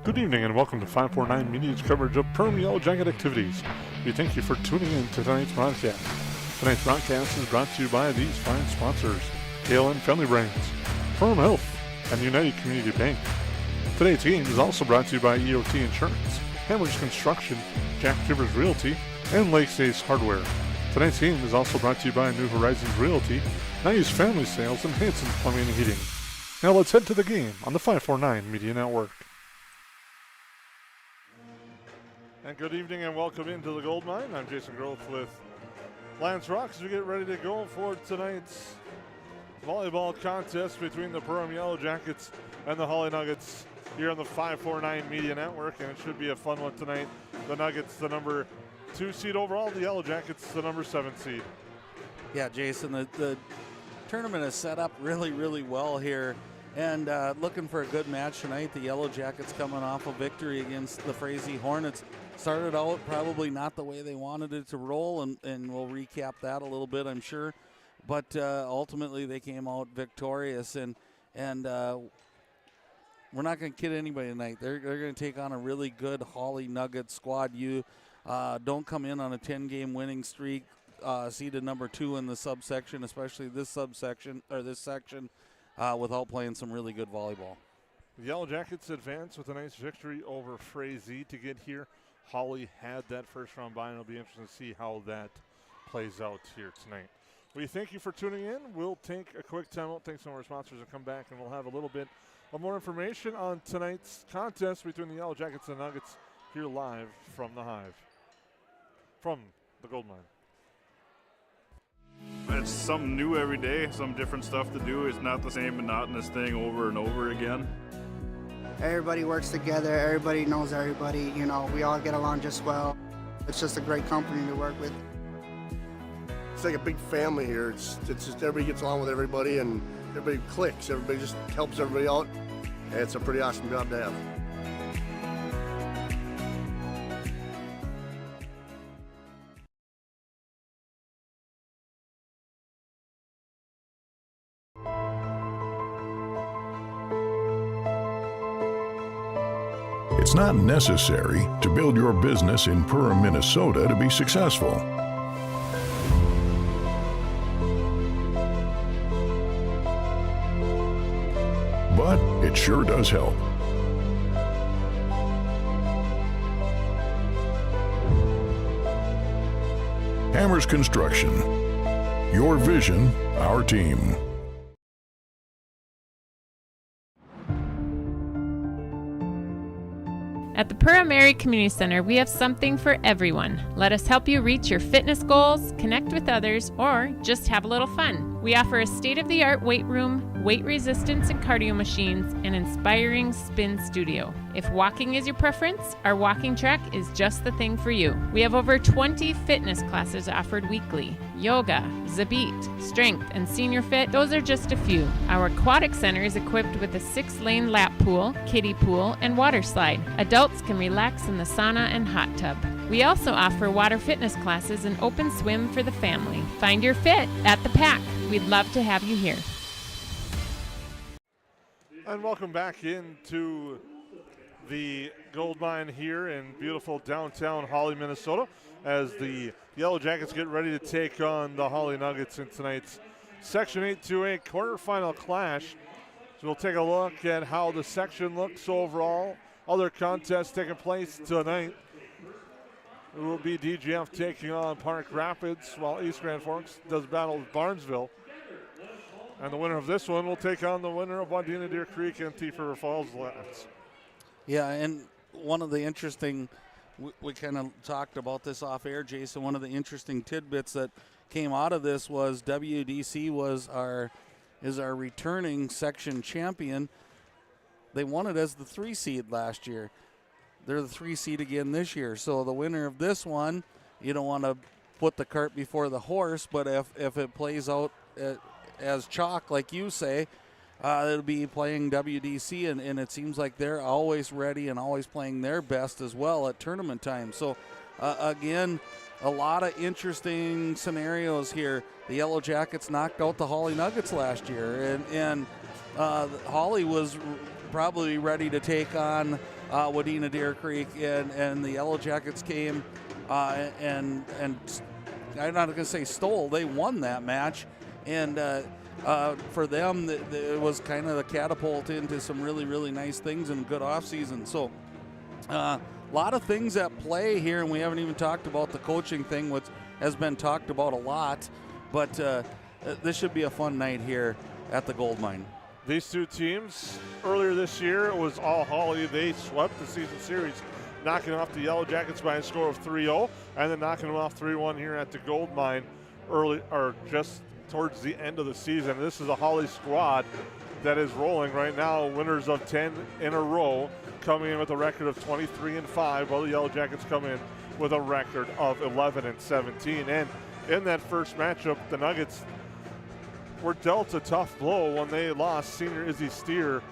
Good evening and welcome to 549 Media's coverage of Perham Yellowjacket activities. We thank you for tuning in to tonight's broadcast. Tonight's broadcast is brought to you by these fine sponsors: KLN Family Brands, Perham Health, and United Community Bank. Today's game is also brought to you by EOT Insurance, Hammers Construction, Jack Rivers Realty, and Lakes Ace Hardware. Tonight's game is also brought to you by New Horizons Realty, Nice Family Sales, and Hanson Plumbing and Heating. Now let's head to the game on the 549 Media Network. And good evening and welcome into the Gold Mine. I'm Jason Groth with Lance Rock as we get ready to go for tonight's volleyball contest between the Perham Yellowjackets and the Hawley Nuggets here on the 549 Media Network, and it should be a fun one tonight. The Nuggets, the number 2 seed overall, the Yellowjackets, the number 7 seed. Yeah, Jason, the tournament is set up really, really well here. And looking for a good match tonight. The Yellowjackets coming off a victory against the Frazee Hornets. Started out probably not the way they wanted it to roll, and we'll recap that a little bit, I'm sure. But ultimately they came out victorious, and we're not going to kid anybody tonight. They're going to take on a really good Hawley Nuggets squad. You don't come in on a 10-game winning streak, seeded number 2 in the subsection, especially this subsection or this section, without playing some really good volleyball. The Yellowjackets advance with a nice victory over Frazee to get here. Hawley had that first round bye, and it'll be interesting to see how that plays out here tonight. We thank you for tuning in. We'll take a quick timeout, thank some of our sponsors, and come back, and we'll have a little bit of more information on tonight's contest between the Yellowjackets and the Nuggets here live from the Hive, from the Gold Mine. It's something new every day, some different stuff to do. It's not the same monotonous thing over and over again. Everybody works together, everybody knows everybody, you know, we all get along just well. It's just a great company to work with. It's like a big family here. It's just everybody gets along with everybody and everybody clicks. Everybody just helps everybody out. And it's a pretty awesome job to have. It's not necessary to build your business in Perham, Minnesota to be successful. But it sure does help. Hammers Construction. Your vision, our team. At the Perham Area Community Center, we have something for everyone. Let us help you reach your fitness goals, connect with others, or just have a little fun. We offer a state-of-the-art weight room, weight resistance and cardio machines, and inspiring spin studio. If walking is your preference, our walking track is just the thing for you. We have over 20 fitness classes offered weekly. Yoga, Zabit, Strength, and Senior Fit, those are just a few. Our aquatic center is equipped with a 6-lane lap pool, kiddie pool, and water slide. Adults can relax in the sauna and hot tub. We also offer water fitness classes and open swim for the family. Find your fit at the Pack. We'd love to have you here. And welcome back into the Gold Mine here in beautiful downtown Hawley, Minnesota, as the Yellowjackets get ready to take on the Hawley Nuggets in tonight's Section 8-2A quarterfinal clash. So we'll take a look at how the section looks overall. Other contests taking place tonight. It will be DGF taking on Park Rapids, while East Grand Forks does battle with Barnesville. And the winner of this one will take on the winner of Wadena Deer Creek and Thief River Falls Labs. Yeah, and one of the interesting, we kind of talked about this off air, Jason, one of the interesting tidbits that came out of this was WDC is our returning section champion. They won it as the 3 seed last year. They're the 3 seed again this year. So the winner of this one, you don't want to put the cart before the horse, but if it plays out as chalk, like you say, it'll be playing WDC, and it seems like they're always ready and always playing their best as well at tournament time. So again, a lot of interesting scenarios here. The Yellowjackets knocked out the Hawley Nuggets last year, and Hawley was probably ready to take on Wadena Deer Creek, and the Yellow Jackets came and I'm not going to say stole. They won that match, and for them, it was kind of a catapult into some really, really nice things and good off season. So a lot of things at play here, and we haven't even talked about the coaching thing, which has been talked about a lot. But this should be a fun night here at the Gold Mine. These two teams, earlier this year, it was all Hawley. They swept the season series, knocking off the Yellow Jackets by a score of 3-0, and then knocking them off 3-1 here at the Gold Mine early, or just towards the end of the season. This is a Hawley squad that is rolling right now, winners of 10 in a row, coming in with a record of 23-5, while the Yellow Jackets come in with a record of 11-17. And in that first matchup, the Nuggets were dealt a tough blow when they lost senior Izzy Steer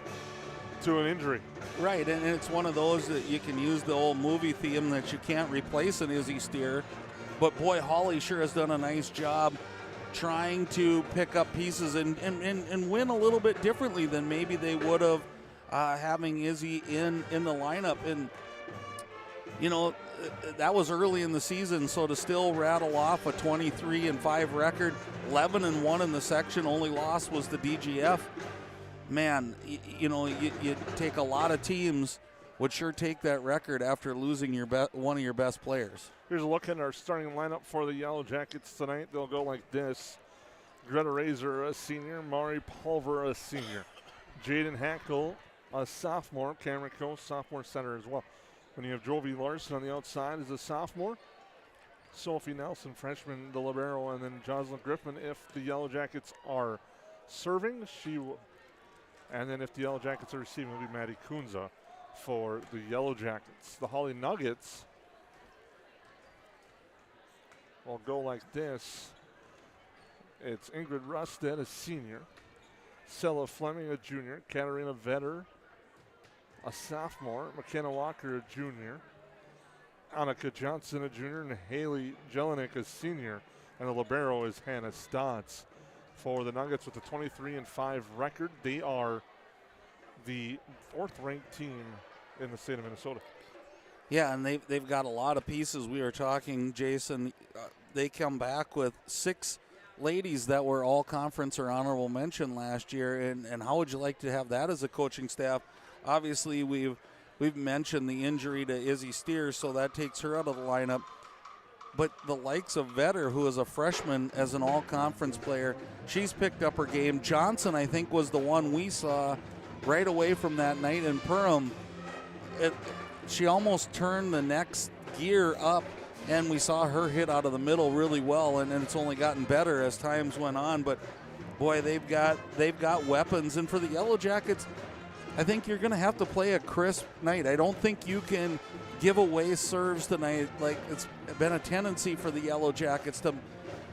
to an injury. Right, and it's one of those that you can use the old movie theme that you can't replace an Izzy Steer. But boy, Hawley sure has done a nice job trying to pick up pieces and win a little bit differently than maybe they would have having Izzy in the lineup. And, you know, that was early in the season, so to still rattle off a 23-5 record, 11-1 in the section, only loss was the DGF. Man, you know, you take a lot of teams would sure take that record after losing one of your best players. Here's a look at our starting lineup for the Yellow Jackets tonight. They'll go like this. Greta Razor, a senior. Mari Pulver, a senior. Jaden Hackle, a sophomore. Cameron Coe, sophomore center as well. When you have Jovi Larson on the outside as a sophomore. Sophie Nelson, freshman, the libero, and then Jocelyn Griffin if the Yellow Jackets are serving. And then if the Yellow Jackets are receiving, it'll be Maddie Kunza for the Yellow Jackets. The Hawley Nuggets will go like this. It's Ingrid Rusted, a senior. Sella Fleming, a junior. Katarina Vetter, a sophomore. McKenna Walker, a junior. Annika Johnson, a junior. And Haley Jelinek, a senior. And the libero is Hannah Stotts for the Nuggets with a 23-5 record. They are the fourth-ranked team in the state of Minnesota. Yeah, and they've got a lot of pieces. We were talking, Jason, they come back with 6 ladies that were all conference or honorable mention last year, and how would you like to have that as a coaching staff? Obviously, we've mentioned the injury to Izzy Steer, so that takes her out of the lineup. But the likes of Vetter, who is a freshman as an all-conference player, she's picked up her game. Johnson, I think, was the one we saw right away from that night in Perham. She almost turned the next gear up, and we saw her hit out of the middle really well, and it's only gotten better as times went on. But, boy, they've got weapons. And for the Yellow Jackets, I think you're going to have to play a crisp night. I don't think you can give away serves tonight. Like, it's been a tendency for the Yellow Jackets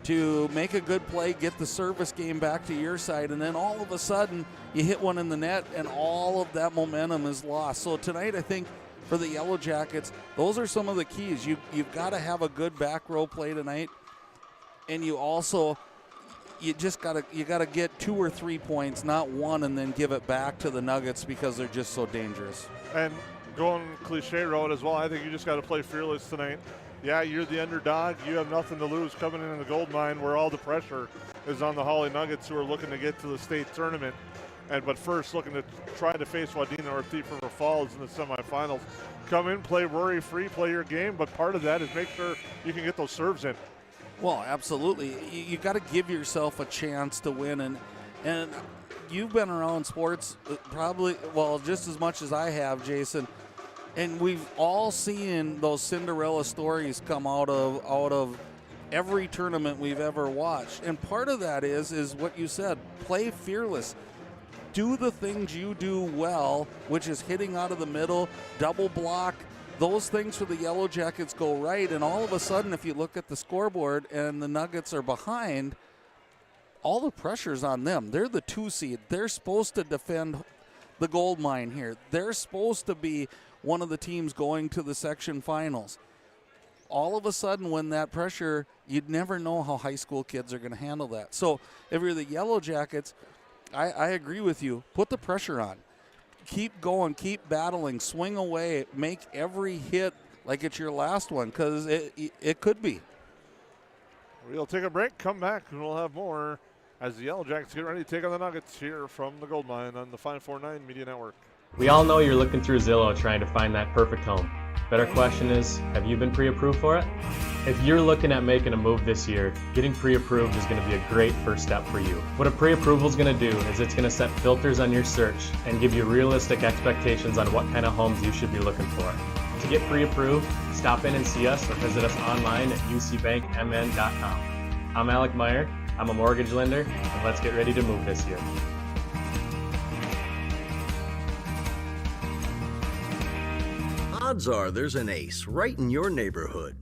to make a good play, get the service game back to your side, and then all of a sudden you hit one in the net and all of that momentum is lost. So tonight, I think for the Yellow Jackets, those are some of the keys. You've got to have a good back row play tonight, and you just gotta get 2 or 3 points, not one, and then give it back to the Nuggets because they're just so dangerous. And going cliche road as well, I think you just got to play fearless tonight. Yeah, you're the underdog. You have nothing to lose coming into the Gold Mine where all the pressure is on the Hawley Nuggets, who are looking to get to the state tournament. But first looking to try to face Wadena or Thief River Falls in the semifinals. Come in, play worry-free, play your game, but part of that is make sure you can get those serves in. Well, absolutely. You got to give yourself a chance to win, and you've been around sports probably, well, just as much as I have, Jason. And we've all seen those Cinderella stories come out of every tournament we've ever watched. And part of that is what you said, play fearless. Do the things you do well, which is hitting out of the middle, double block. Those things for the Yellow Jackets go right, and all of a sudden, if you look at the scoreboard and the Nuggets are behind, all the pressure's on them. They're the 2 seed. They're supposed to defend the Gold Mine here. They're supposed to be one of the teams going to the section finals. All of a sudden, when that pressure, you'd never know how high school kids are going to handle that. So if you're the Yellow Jackets, I agree with you. Put the pressure on. keep going, keep battling, swing away, make every hit like it's your last one, because it could be. We'll take a break, come back, and we'll have more as the Yellowjackets get ready to take on the Nuggets here from the Gold Mine on the 549 Media Network. We all know you're looking through Zillow trying to find that perfect home. Better question is, have you been pre-approved for it? If you're looking at making a move this year, getting pre-approved is going to be a great first step for you. What a pre-approval is going to do is it's going to set filters on your search and give you realistic expectations on what kind of homes you should be looking for. To get pre-approved, stop in and see us or visit us online at ucbankmn.com. I'm Alec Meyer, I'm a mortgage lender, and let's get ready to move this year. Odds are there's an ace right in your neighborhood.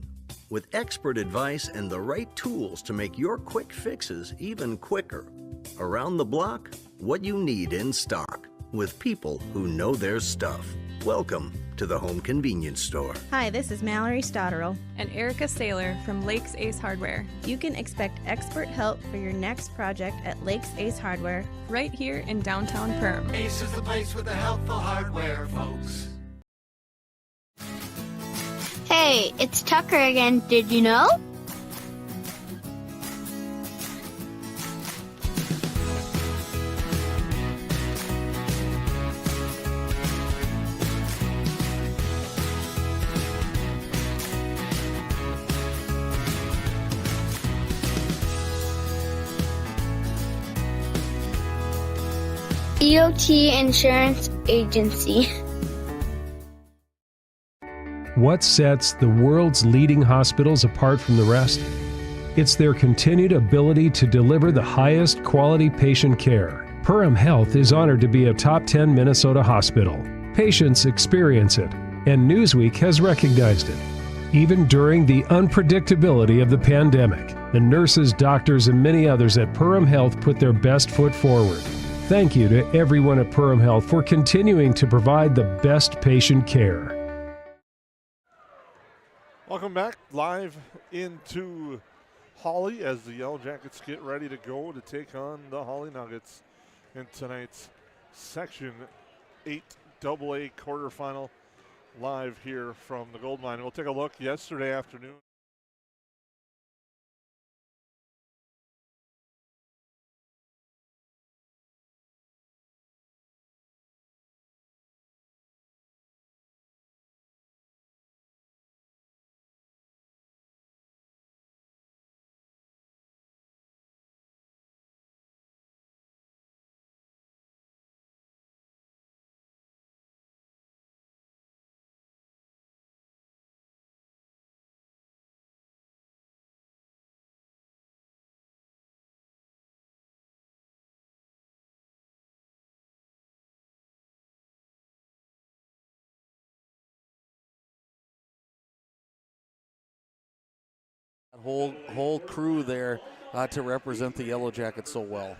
With expert advice and the right tools to make your quick fixes even quicker. Around the block, what you need in stock, with people who know their stuff. Welcome to the Home Convenience Store. Hi, this is Mallory Stotterell and Erica Saylor from Lakes Ace Hardware. You can expect expert help for your next project at Lakes Ace Hardware, right here in downtown Perham. Ace is the place with the helpful hardware, folks. Hey, it's Tucker again. Did you know? EOT Insurance Agency. What sets the world's leading hospitals apart from the rest? It's their continued ability to deliver the highest quality patient care. Perham Health is honored to be a top 10 Minnesota hospital. Patients experience it, and Newsweek has recognized it. Even during the unpredictability of the pandemic, the nurses, doctors, and many others at Perham Health put their best foot forward. Thank you to everyone at Perham Health for continuing to provide the best patient care. Welcome back live into Hawley as the Yellowjackets get ready to go to take on the Hawley Nuggets in tonight's Section 8 AA quarterfinal live here from the Gold Mine. We'll take a look yesterday afternoon. Whole crew there to represent the Yellowjackets so well.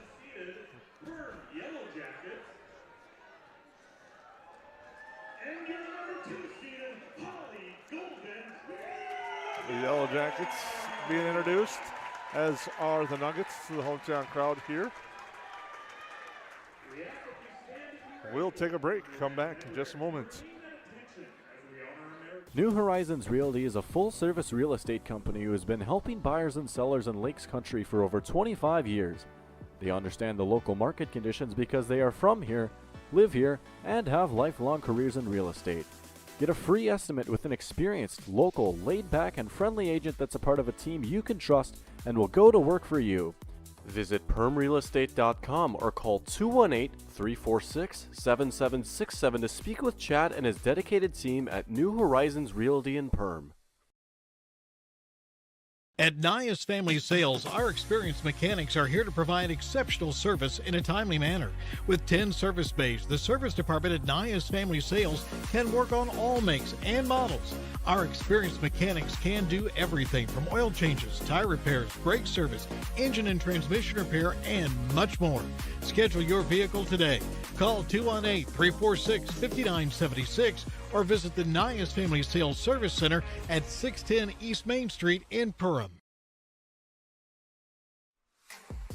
The Yellowjackets being introduced, as are the Nuggets to the hometown crowd here. We'll take a break, come back in just a moment. New Horizons Realty is a full-service real estate company who has been helping buyers and sellers in Lakes Country for over 25 years. They understand the local market conditions because they are from here, live here, and have lifelong careers in real estate. Get a free estimate with an experienced, local, laid-back, and friendly agent that's a part of a team you can trust and will go to work for you. Visit permrealestate.com or call 218-346-7767 to speak with Chad and his dedicated team at New Horizons Realty in Perm. At Nias Family Sales, our experienced mechanics are here to provide exceptional service in a timely manner. With 10 service bays, the service department at Nias Family Sales can work on all makes and models. Our experienced mechanics can do everything from oil changes, tire repairs, brake service, engine and transmission repair, and much more. Schedule your vehicle today. Call 218-346-5976 or visit the Nias Family Sales Service Center at 610 East Main Street in Perham.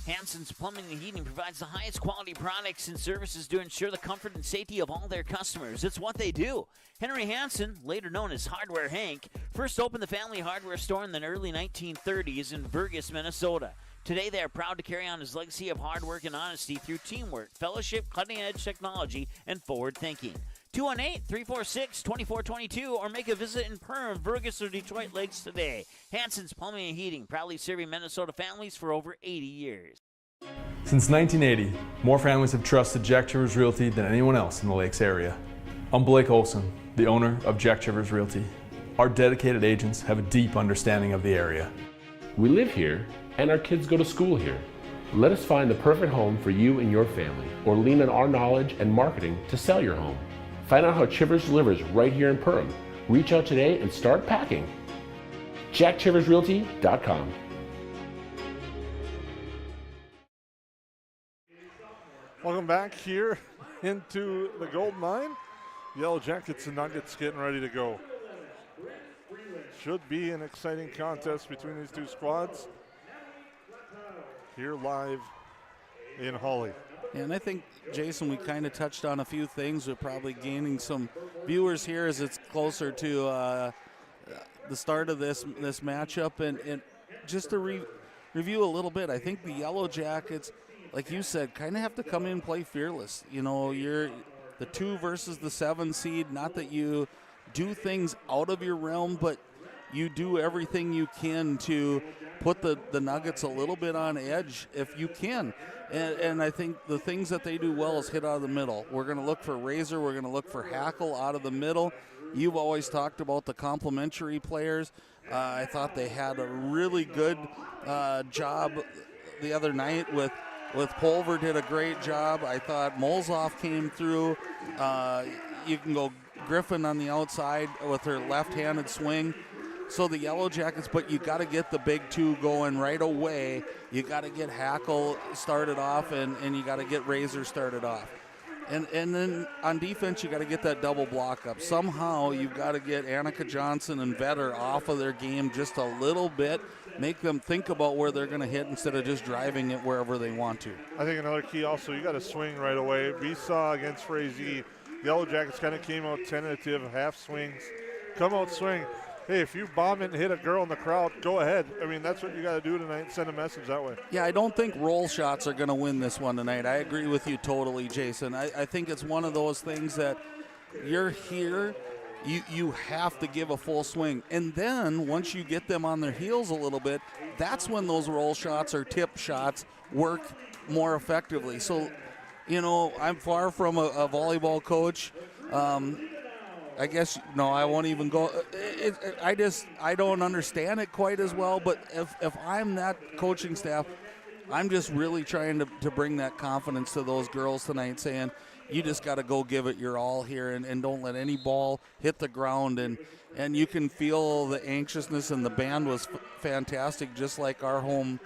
Hansen's Plumbing and Heating provides the highest quality products and services to ensure the comfort and safety of all their customers. It's what they do. Henry Hansen, later known as Hardware Hank, first opened the family hardware store in the early 1930s in Burgess, Minnesota. Today, they are proud to carry on his legacy of hard work and honesty through teamwork, fellowship, cutting-edge technology, and forward thinking. 218-346-2422 or make a visit in Perham, Burgess, or Detroit Lakes today. Hansen's Plumbing and Heating, proudly serving Minnesota families for over 80 years. Since 1980, more families have trusted Jack Chivers Realty than anyone else in the Lakes area. I'm Blake Olson, the owner of Jack Chivers Realty. Our dedicated agents have a deep understanding of the area. We live here and our kids go to school here. Let us find the perfect home for you and your family, or lean on our knowledge and marketing to sell your home. Find out how Chivers delivers right here in Perham. Reach out today and start packing. JackChiversRealty.com. Welcome back here into the gold mine. Yellow Jackets and Nuggets getting ready to go. Should be an exciting contest between these two squads. Here live in Hawley. And I think, Jason, we kind of touched on a few things. We're probably gaining some viewers here as it's closer to the start of this matchup. And just to review a little bit, I think the Yellow Jackets, like you said, kind of have to come in and play fearless. You know, you're the 2 versus the 7 seed. Not that you do things out of your realm, but you do everything you can to put the Nuggets a little bit on edge if you can. And I think the things that they do well is hit out of the middle. We're going to look for Razor. We're going to look for Hackle out of the middle. You've always talked about the complementary players. I thought they had a really good job the other night with Pulver did a great job. I thought Molzoff came through. You can go Griffin on the outside with her left-handed swing. So the Yellow Jackets, but you got to get the big 2 going right away. You got to get Hackle started off, and you got to get Razor started off. And then on defense, you got to get that double block up. Somehow you've got to get Annika Johnson and Vetter off of their game just a little bit, make them think about where they're going to hit instead of just driving it wherever they want to. I think another key also, you got to swing right away. We saw against Frazee, Yellow Jackets kind of came out tentative, half swings, come out swing. Hey, if you bomb it and hit a girl in the crowd, go ahead. I mean, that's what you got to do tonight, send a message that way. Yeah, I don't think roll shots are going to win this one tonight. I agree with you totally, Jason. I think it's one of those things that you're here, you have to give a full swing. And then once you get them on their heels a little bit, that's when those roll shots or tip shots work more effectively. So, you know, I'm far from a volleyball coach. I guess, no, I won't even go. I don't understand it quite as well, but if I'm that coaching staff, I'm just really trying to bring that confidence to those girls tonight, saying you just got to go give it your all here and don't let any ball hit the ground. And you can feel the anxiousness, and the band was fantastic, just like our home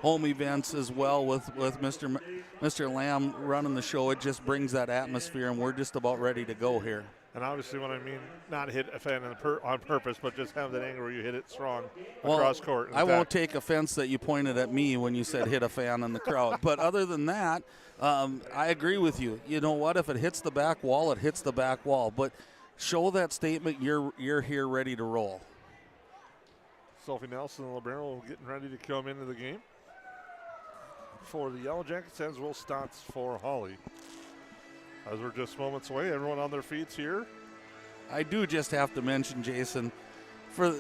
events as well with Mr. Lamb running the show. It just brings that atmosphere, and we're just about ready to go here. And obviously when I mean not hit a fan on purpose, but just have that angle where you hit it strong across court. I won't take offense that you pointed at me when you said hit a fan in the crowd. But other than that, I agree with you. You know what? If it hits the back wall, it hits the back wall. But show that statement you're here ready to roll. Sophie Nelson and LeBaron getting ready to come into the game for the Yellow Jackets, as will Stotts for Hawley. As we're just moments away, everyone on their feet here. I do just have to mention, Jason, for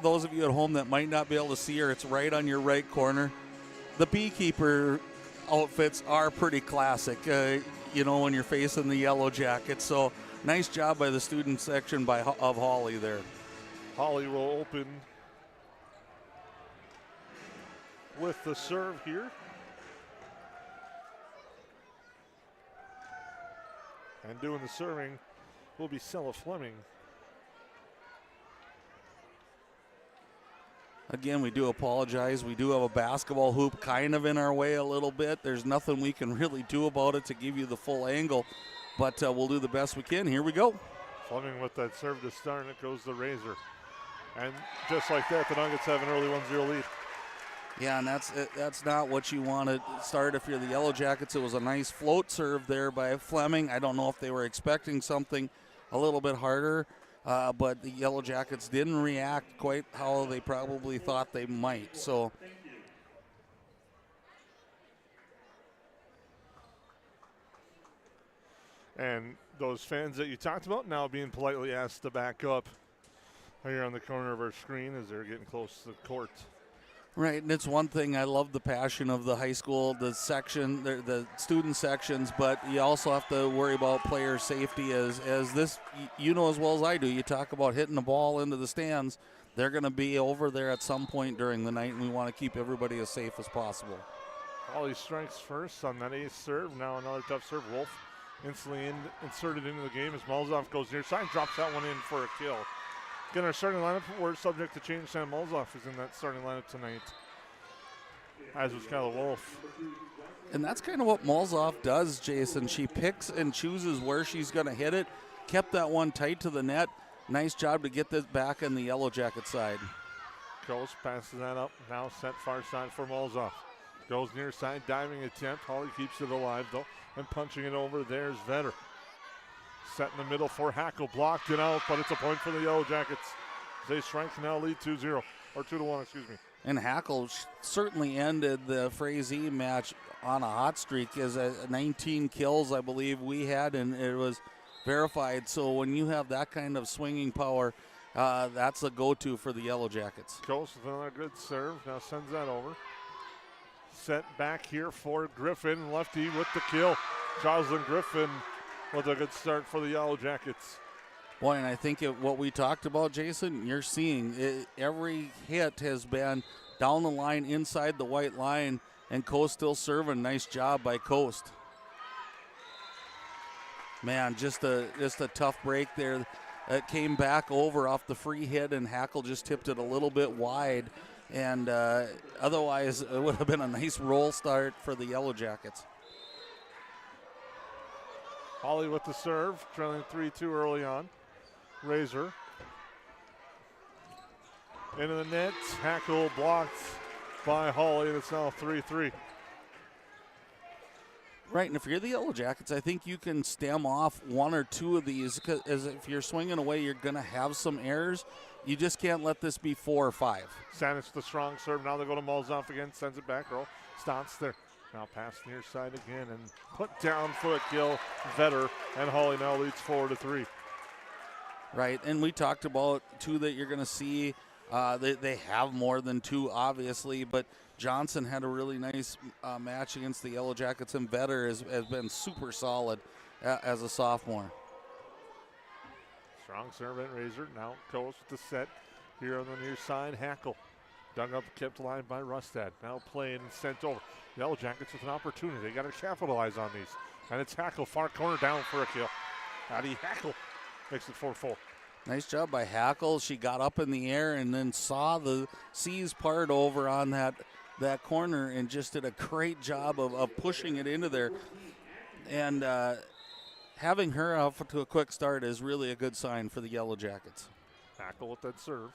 those of you at home that might not be able to see her, it's right on your right corner. The beekeeper outfits are pretty classic, you know, when you're facing the Yellow Jackets. So nice job by the student section of Hawley there. Hawley will open with the serve here. And doing the serving will be Sella Fleming. Again, we do apologize. We do have a basketball hoop kind of in our way a little bit. There's nothing we can really do about it to give you the full angle, but we'll do the best we can. Here we go. Fleming with that serve to start, and it goes to Razor. And just like that, the Nuggets have an early 1-0 lead. Yeah, and that's not what you want to start if you're the Yellow Jackets. It was a nice float serve there by Fleming. I don't know if they were expecting something a little bit harder, but the Yellow Jackets didn't react quite how they probably thought they might. So, and those fans that you talked about now being politely asked to back up here on the corner of our screen as they're getting close to the court. right, and it's one thing, I love the passion of the high school, the section, the student sections, but you also have to worry about player safety as this, you know as well as I do, you talk about hitting the ball into the stands. They're going to be over there at some point during the night, and we want to keep everybody as safe as possible. Hawley strikes first on that ace serve. Now another tough serve. Wolf instantly inserted into the game as Malzoff goes near side, drops that one in for a kill. Again, our starting lineup, we're subject to change. Sam Malzoff is in that starting lineup tonight, as was Kyla Wolf. And that's kind of what Malzoff does, Jason. She picks and chooses where she's going to hit it. Kept that one tight to the net. Nice job to get this back on the Yellow Jacket side. Coast passes that up. Now set far side for Malzoff. Goes near side, diving attempt. Hawley keeps it alive, though, and punching it over. There's Vetter. Set in the middle for Hackle. Blocked it out, but it's a point for the Yellow Jackets. They Schrank now lead 2-0, or 2-1, excuse me. And Hackle certainly ended the Frazee match on a hot streak as 19 kills, I believe we had, and it was verified. So when you have that kind of swinging power, that's a go-to for the Yellow Jackets. Coast with another good serve. Now sends that over. Set back here for Griffin. Lefty with the kill. Jocelyn Griffin with a good start for the Yellow Jackets. Boy, and I think what we talked about, Jason, you're seeing every hit has been down the line, inside the white line, and Coast still serving. Nice job by Coast. Man, just a tough break there. It came back over off the free hit, and Hackle just tipped it a little bit wide. And otherwise, it would have been a nice roll start for the Yellow Jackets. Hawley with the serve, trailing 3-2 early on. Razor into the net. Hackle blocked by Hawley, and it's now 3-3. Right, and if you're the Yellow Jackets, I think you can stem off one or two of these, because if you're swinging away, you're going to have some errors. You just can't let this be 4 or 5. Sanich the strong serve. Now they go to Malzoff again. Sends it back. Roll. Stops there. Now pass near side again and put down for a kill. Vetter, and Hawley now leads 4-3. Right, and we talked about two that you're going to see. They have more than two, obviously, but Johnson had a really nice match against the Yellow Jackets, and Vetter has been super solid as a sophomore. Strong serve at Razor. Now goes with the set here on the near side. Hackle. Dug up, kept alive by Rustad. Now played and sent over. Yellow Jackets with an opportunity. They got to capitalize on these. And it's Hackle, far corner down for a kill. Addie Hackle makes it 4-4. Nice job by Hackle. She got up in the air and then saw the seas part over on that corner and just did a great job of pushing it into there. And having her off to a quick start is really a good sign for the Yellow Jackets. Hackle with that serve.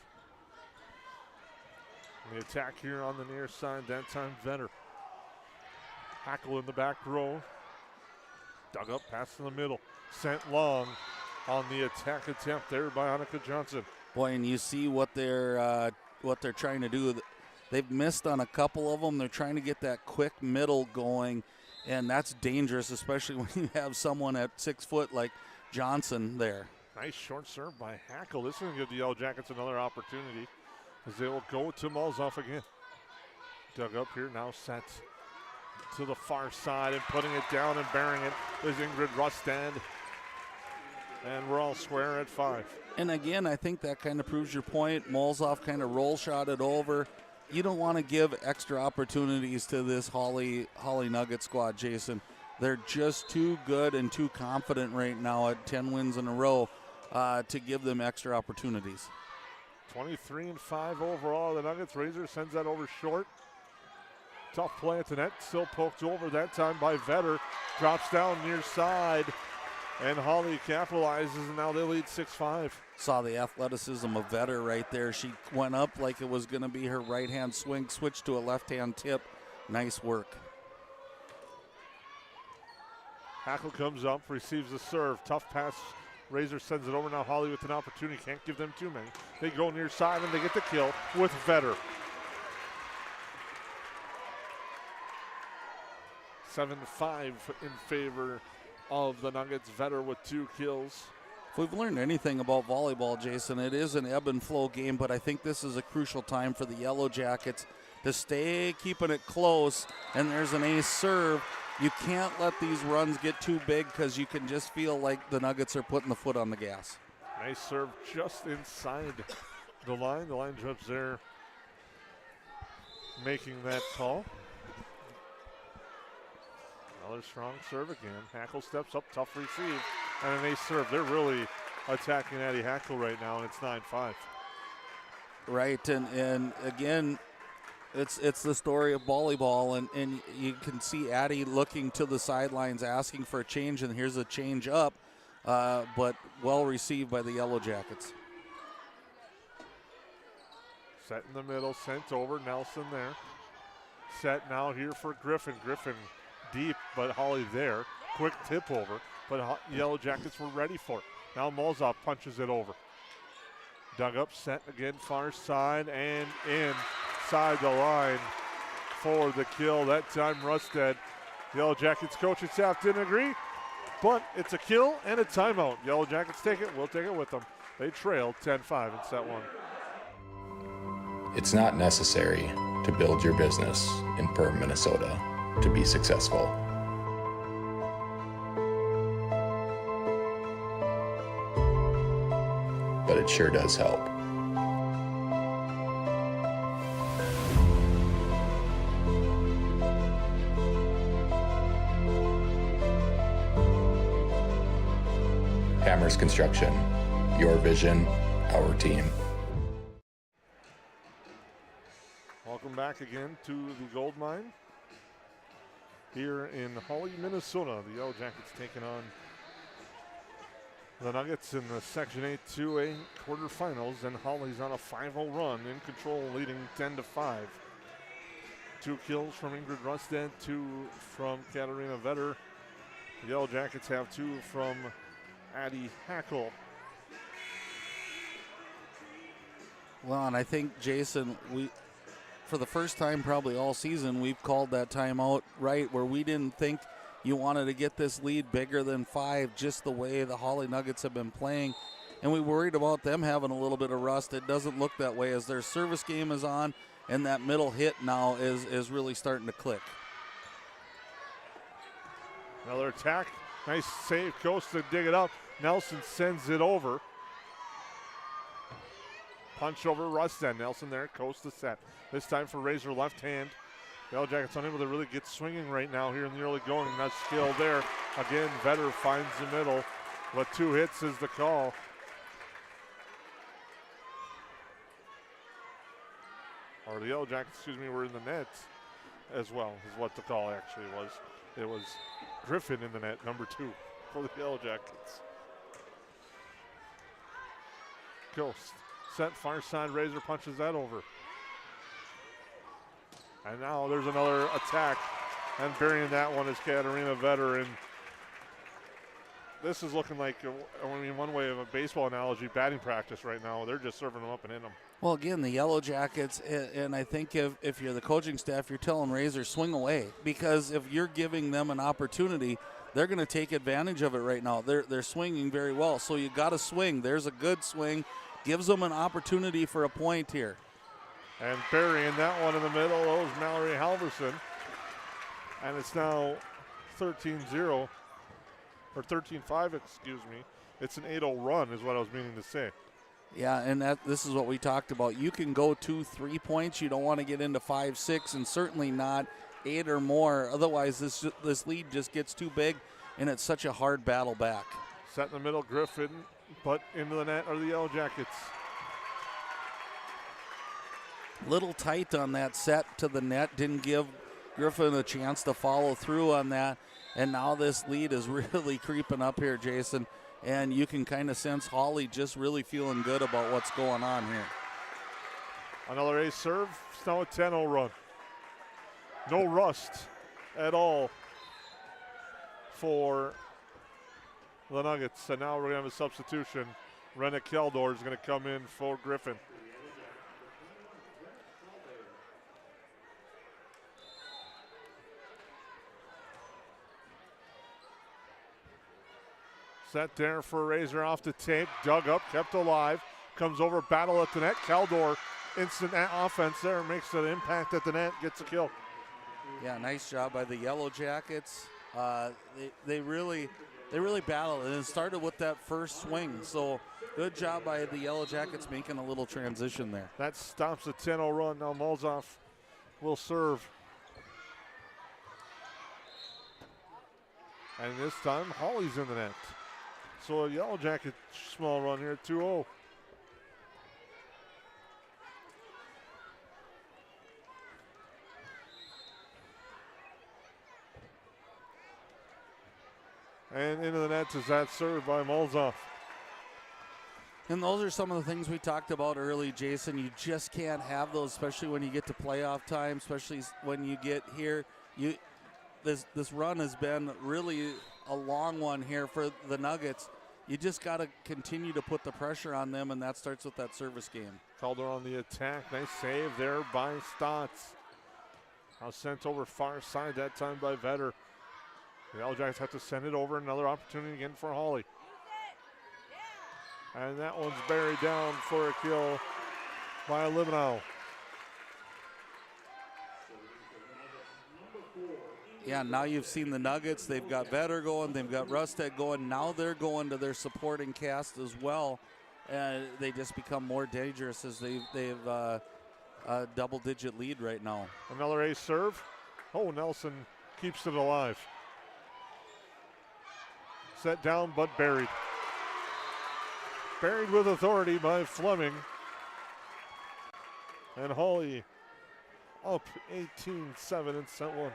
And the attack here on the near side, that time Vetter. Hackle in the back row. Dug up, pass in the middle. Sent long on the attack attempt there by Annika Johnson. Boy, and you see what they're trying to do. They've missed on a couple of them. They're trying to get that quick middle going, and that's dangerous, especially when you have someone at 6 foot like Johnson there. Nice short serve by Hackle. This is going to give the Yellow Jackets another opportunity as they will go to Malzoff again. Dug up here, now set to the far side and putting it down and bearing it is Ingrid Rustad. And we're all square at 5. And again, I think that kind of proves your point. Malzoff kind of roll shot it over. You don't want to give extra opportunities to this Hawley Nugget squad, Jason. They're just too good and too confident right now at 10 wins in a row to give them extra opportunities. 23-5 overall. The Nuggets. Razor sends that over short. Tough play at the net. Still poked over that time by Vetter. Drops down near side. And Hawley capitalizes, and now they lead 6-5. Saw the athleticism of Vetter right there. She went up like it was going to be her right-hand swing, switched to a left-hand tip. Nice work. Hackle comes up, receives the serve. Tough pass. Razor sends it over. Now Hawley with an opportunity. Can't give them too many. They go near side, and they get the kill with Vetter. 7-5 in favor of the Nuggets. Vetter with 2 kills. If we've learned anything about volleyball, Jason, it is an ebb and flow game, but I think this is a crucial time for the Yellow Jackets to stay keeping it close. And there's an ace serve. You can't let these runs get too big because you can just feel like the Nuggets are putting the foot on the gas. Nice serve just inside the line. The line jumps there, making that call. Another strong serve again. Hackle steps up, tough receive, and an ace serve. They're really attacking Addie Hackle right now, and it's 9-5. Right, and again, it's the story of volleyball, and you can see Addie looking to the sidelines asking for a change, and here's a change up, but well received by the Yellow Jackets. Set in the middle, sent over, Nelson there. Set now here for Griffin. Griffin deep, but Hawley there. Quick tip over, but Yellow Jackets were ready for it. Now Molzov punches it over. Dug up, set again, far side, and inside the line for the kill. That time Rustad. Yellow Jackets coaching staff didn't agree, but it's a kill and a timeout. Yellow Jackets take it, we'll take it with them. They trail 10-5 in set 1. It's not necessary to build your business in Perham, Minnesota to be successful. But it sure does help. Hammers Construction, your vision, our team. Welcome back again to the Gold Mine here in Hawley, Minnesota. The Yellow Jackets taking on the Nuggets in the Section 8 2A quarterfinals, and Hawley's on a 5-0 run, in control, leading 10-5. 2 kills from Ingrid Rustad, 2 from Katarina Vetter. The Yellow Jackets have 2 from Addie Hackle. Well, and I think, Jason, for the first time probably all season, we've called that timeout right, where we didn't think you wanted to get this lead bigger than 5, just the way the Hawley Nuggets have been playing. And we worried about them having a little bit of rust. It doesn't look that way as their service game is on, and that middle hit now is really starting to click. Another attack. Nice save. Goes to dig it up. Nelson sends it over. Punch over Rustad. Nelson there, coast to set. This time for Razor left hand. Yellow Jackets unable to really get swinging right now here in the early going. Nice skill there. Again, Vetter finds the middle, but 2 hits is the call. Or the Yellow Jackets, were in the net as well, is what the call actually was. It was Griffin in the net, number 2 for the Yellow Jackets. Ghost. Set far side, Razor punches that over. And now there's another attack, and burying that one is Katarina Vetter. And this is looking like, one way of a baseball analogy, batting practice right now. They're just serving them up and in them. Well, again, the Yellow Jackets, and I think if you're the coaching staff, you're telling Razor, swing away. Because if you're giving them an opportunity, they're going to take advantage of it right now. They're swinging very well, so you got to swing. There's a good swing. Gives them an opportunity for a point here. And burying that one in the middle, that was Mallory Halverson. And it's now 13-0, or 13-5, excuse me. It's an 8-0 run is what I was meaning to say. Yeah, and this is what we talked about. You can go 2-3 points. You don't want to get into 5-6, and certainly not 8 or more. Otherwise, this lead just gets too big, and it's such a hard battle back. Set in the middle, Griffin, but into the net are the Yellow Jackets. Little tight on that set to the net. Didn't give Griffin a chance to follow through on that. And now this lead is really creeping up here, Jason. And you can kind of sense Hawley just really feeling good about what's going on here. Another ace serve. It's now a 10-0 run. No rust at all for the Nuggets. And now we're going to have a substitution. Rennick Keldor is going to come in for Griffin. Set there for Razor off the take. Dug up, kept alive. Comes over, battle at the net. Keldor, instant offense there. Makes an impact at the net, gets a kill. Yeah, nice job by the Yellow Jackets. They really battled, and it started with that first swing. So good job by the Yellow Jackets making a little transition there. That stops the 10-0 run. Now Molzoff will serve. And this time, Hawley's in the net. So a Yellow Jacket small run here, 2-0. And into the net is that serve by Molzoff. And those are some of the things we talked about early, Jason. You just can't have those, especially when you get to playoff time, especially when you get here. This run has been really a long one here for the Nuggets. You just got to continue to put the pressure on them, and that starts with that service game. Calder on the attack. Nice save there by Stotts. Now sent over far side that time by Vetter. The Yellow Jackets have to send it over. Another opportunity again for Hawley. And that one's buried down for a kill by Libenau. Yeah, now you've seen the Nuggets. They've got Vetter going. They've got Rusted going. Now they're going to their supporting cast as well. And they just become more dangerous as they've a double-digit lead right now. Another ace serve. Oh, Nelson keeps it alive. Set down, but buried. Buried with authority by Fleming. And Hawley up 18-7 in set one.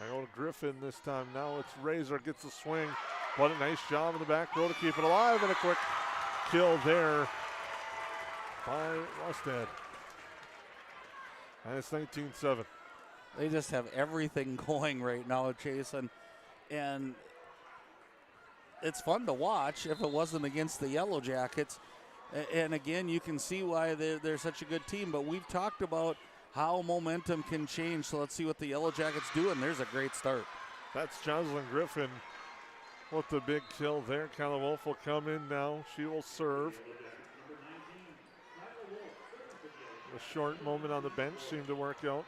I go to Griffin this time. Now it's Razor gets the swing. What a nice job in the back row to keep it alive, and a quick kill there by Rusted. And it's 19-7. They just have everything going right now, Jason. And it's fun to watch if it wasn't against the Yellow Jackets. And again, you can see why they're such a good team. But we've talked about how momentum can change. So let's see what the Yellow Jackets do. And there's a great start. That's Jocelyn Griffin with the big kill there. Kyla Wolf will come in now. She will serve. A short moment on the bench seemed to work out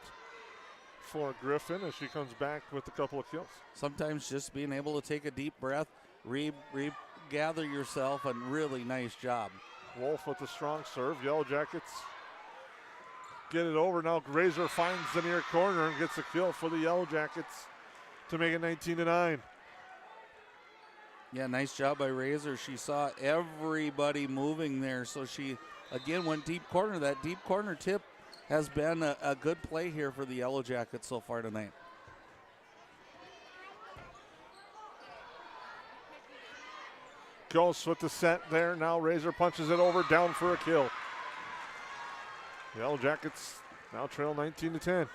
for Griffin as she comes back with a couple of kills. Sometimes just being able to take a deep breath, regather yourself, and really nice job. Wolf with a strong serve. Yellow Jackets get it over. Now Razor finds the near corner and gets a kill for the Yellow Jackets to make it 19-9. Yeah, nice job by Razor. She saw everybody moving there, so she again went deep corner. That deep corner tip has been a good play here for the Yellow Jackets so far tonight. Ghost with the set there. Now Razor punches it over, down for a kill. The Yellow Jackets now trail 19-10.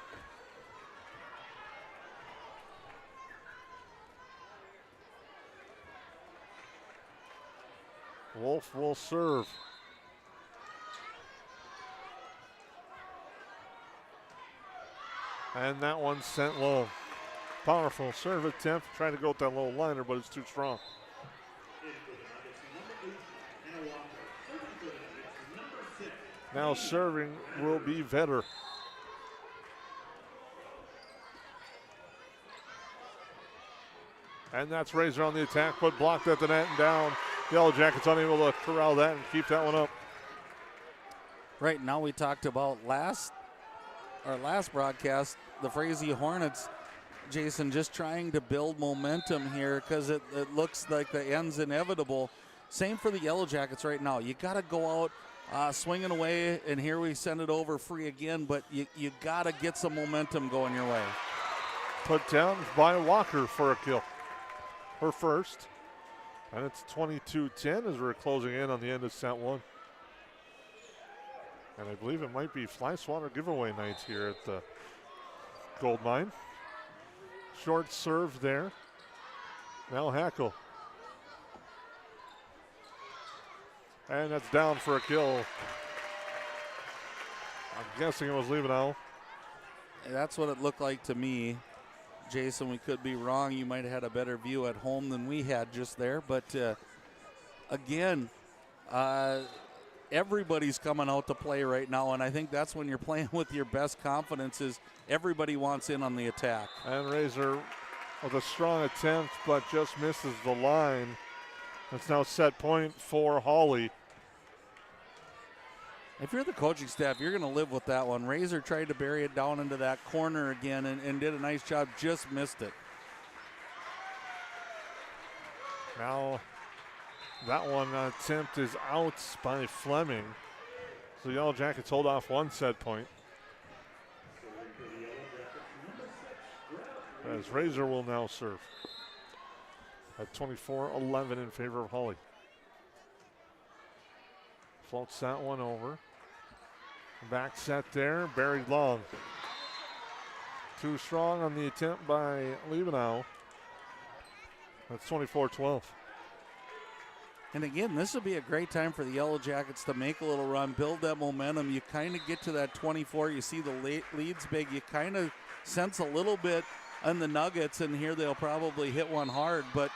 Wolf will serve. And that one sent low. Powerful serve attempt. Trying to go with that low liner, but it's too strong. Now serving will be Vetter. And that's Razor on the attack, but blocked at the net and down. Yellow Jackets unable to corral that and keep that one up. Right now we talked about our last broadcast, the Frazee Hornets, Jason, just trying to build momentum here because it looks like the end's inevitable. same for the Yellow Jackets right now. You got to go out swinging away, and here we send it over free again, but you got to get some momentum going your way. Put down by Walker for a kill. Her first. And it's 22-10 as we're closing in on the end of set one. And I believe it might be Fly Swatter giveaway nights here at the Gold Mine. Short serve there. Now Hackle. And that's down for a kill. I'm guessing it was Liebenau. That's what it looked like to me. Jason, we could be wrong. You might have had a better view at home than we had just there. But again, everybody's coming out to play right now, and I think that's when you're playing with your best confidence is everybody wants in on the attack. And Razor with a strong attempt, but just misses the line. It's now set point for Hawley. If you're the coaching staff, you're going to live with that one. Razor tried to bury it down into that corner again and did a nice job, just missed it. Now that one attempt is out by Fleming. So Yellow Jackets hold off one set point. As Razor will now serve at 24-11 in favor of Hawley. Floats that one over. Back set there, buried long. Too strong on the attempt by Liebenau. That's 24-12. And again, this would be a great time for the Yellow Jackets to make a little run, build that momentum. You kind of get to that 24. You see the leads big. You kind of sense a little bit on the Nuggets, and here they'll probably hit one hard. But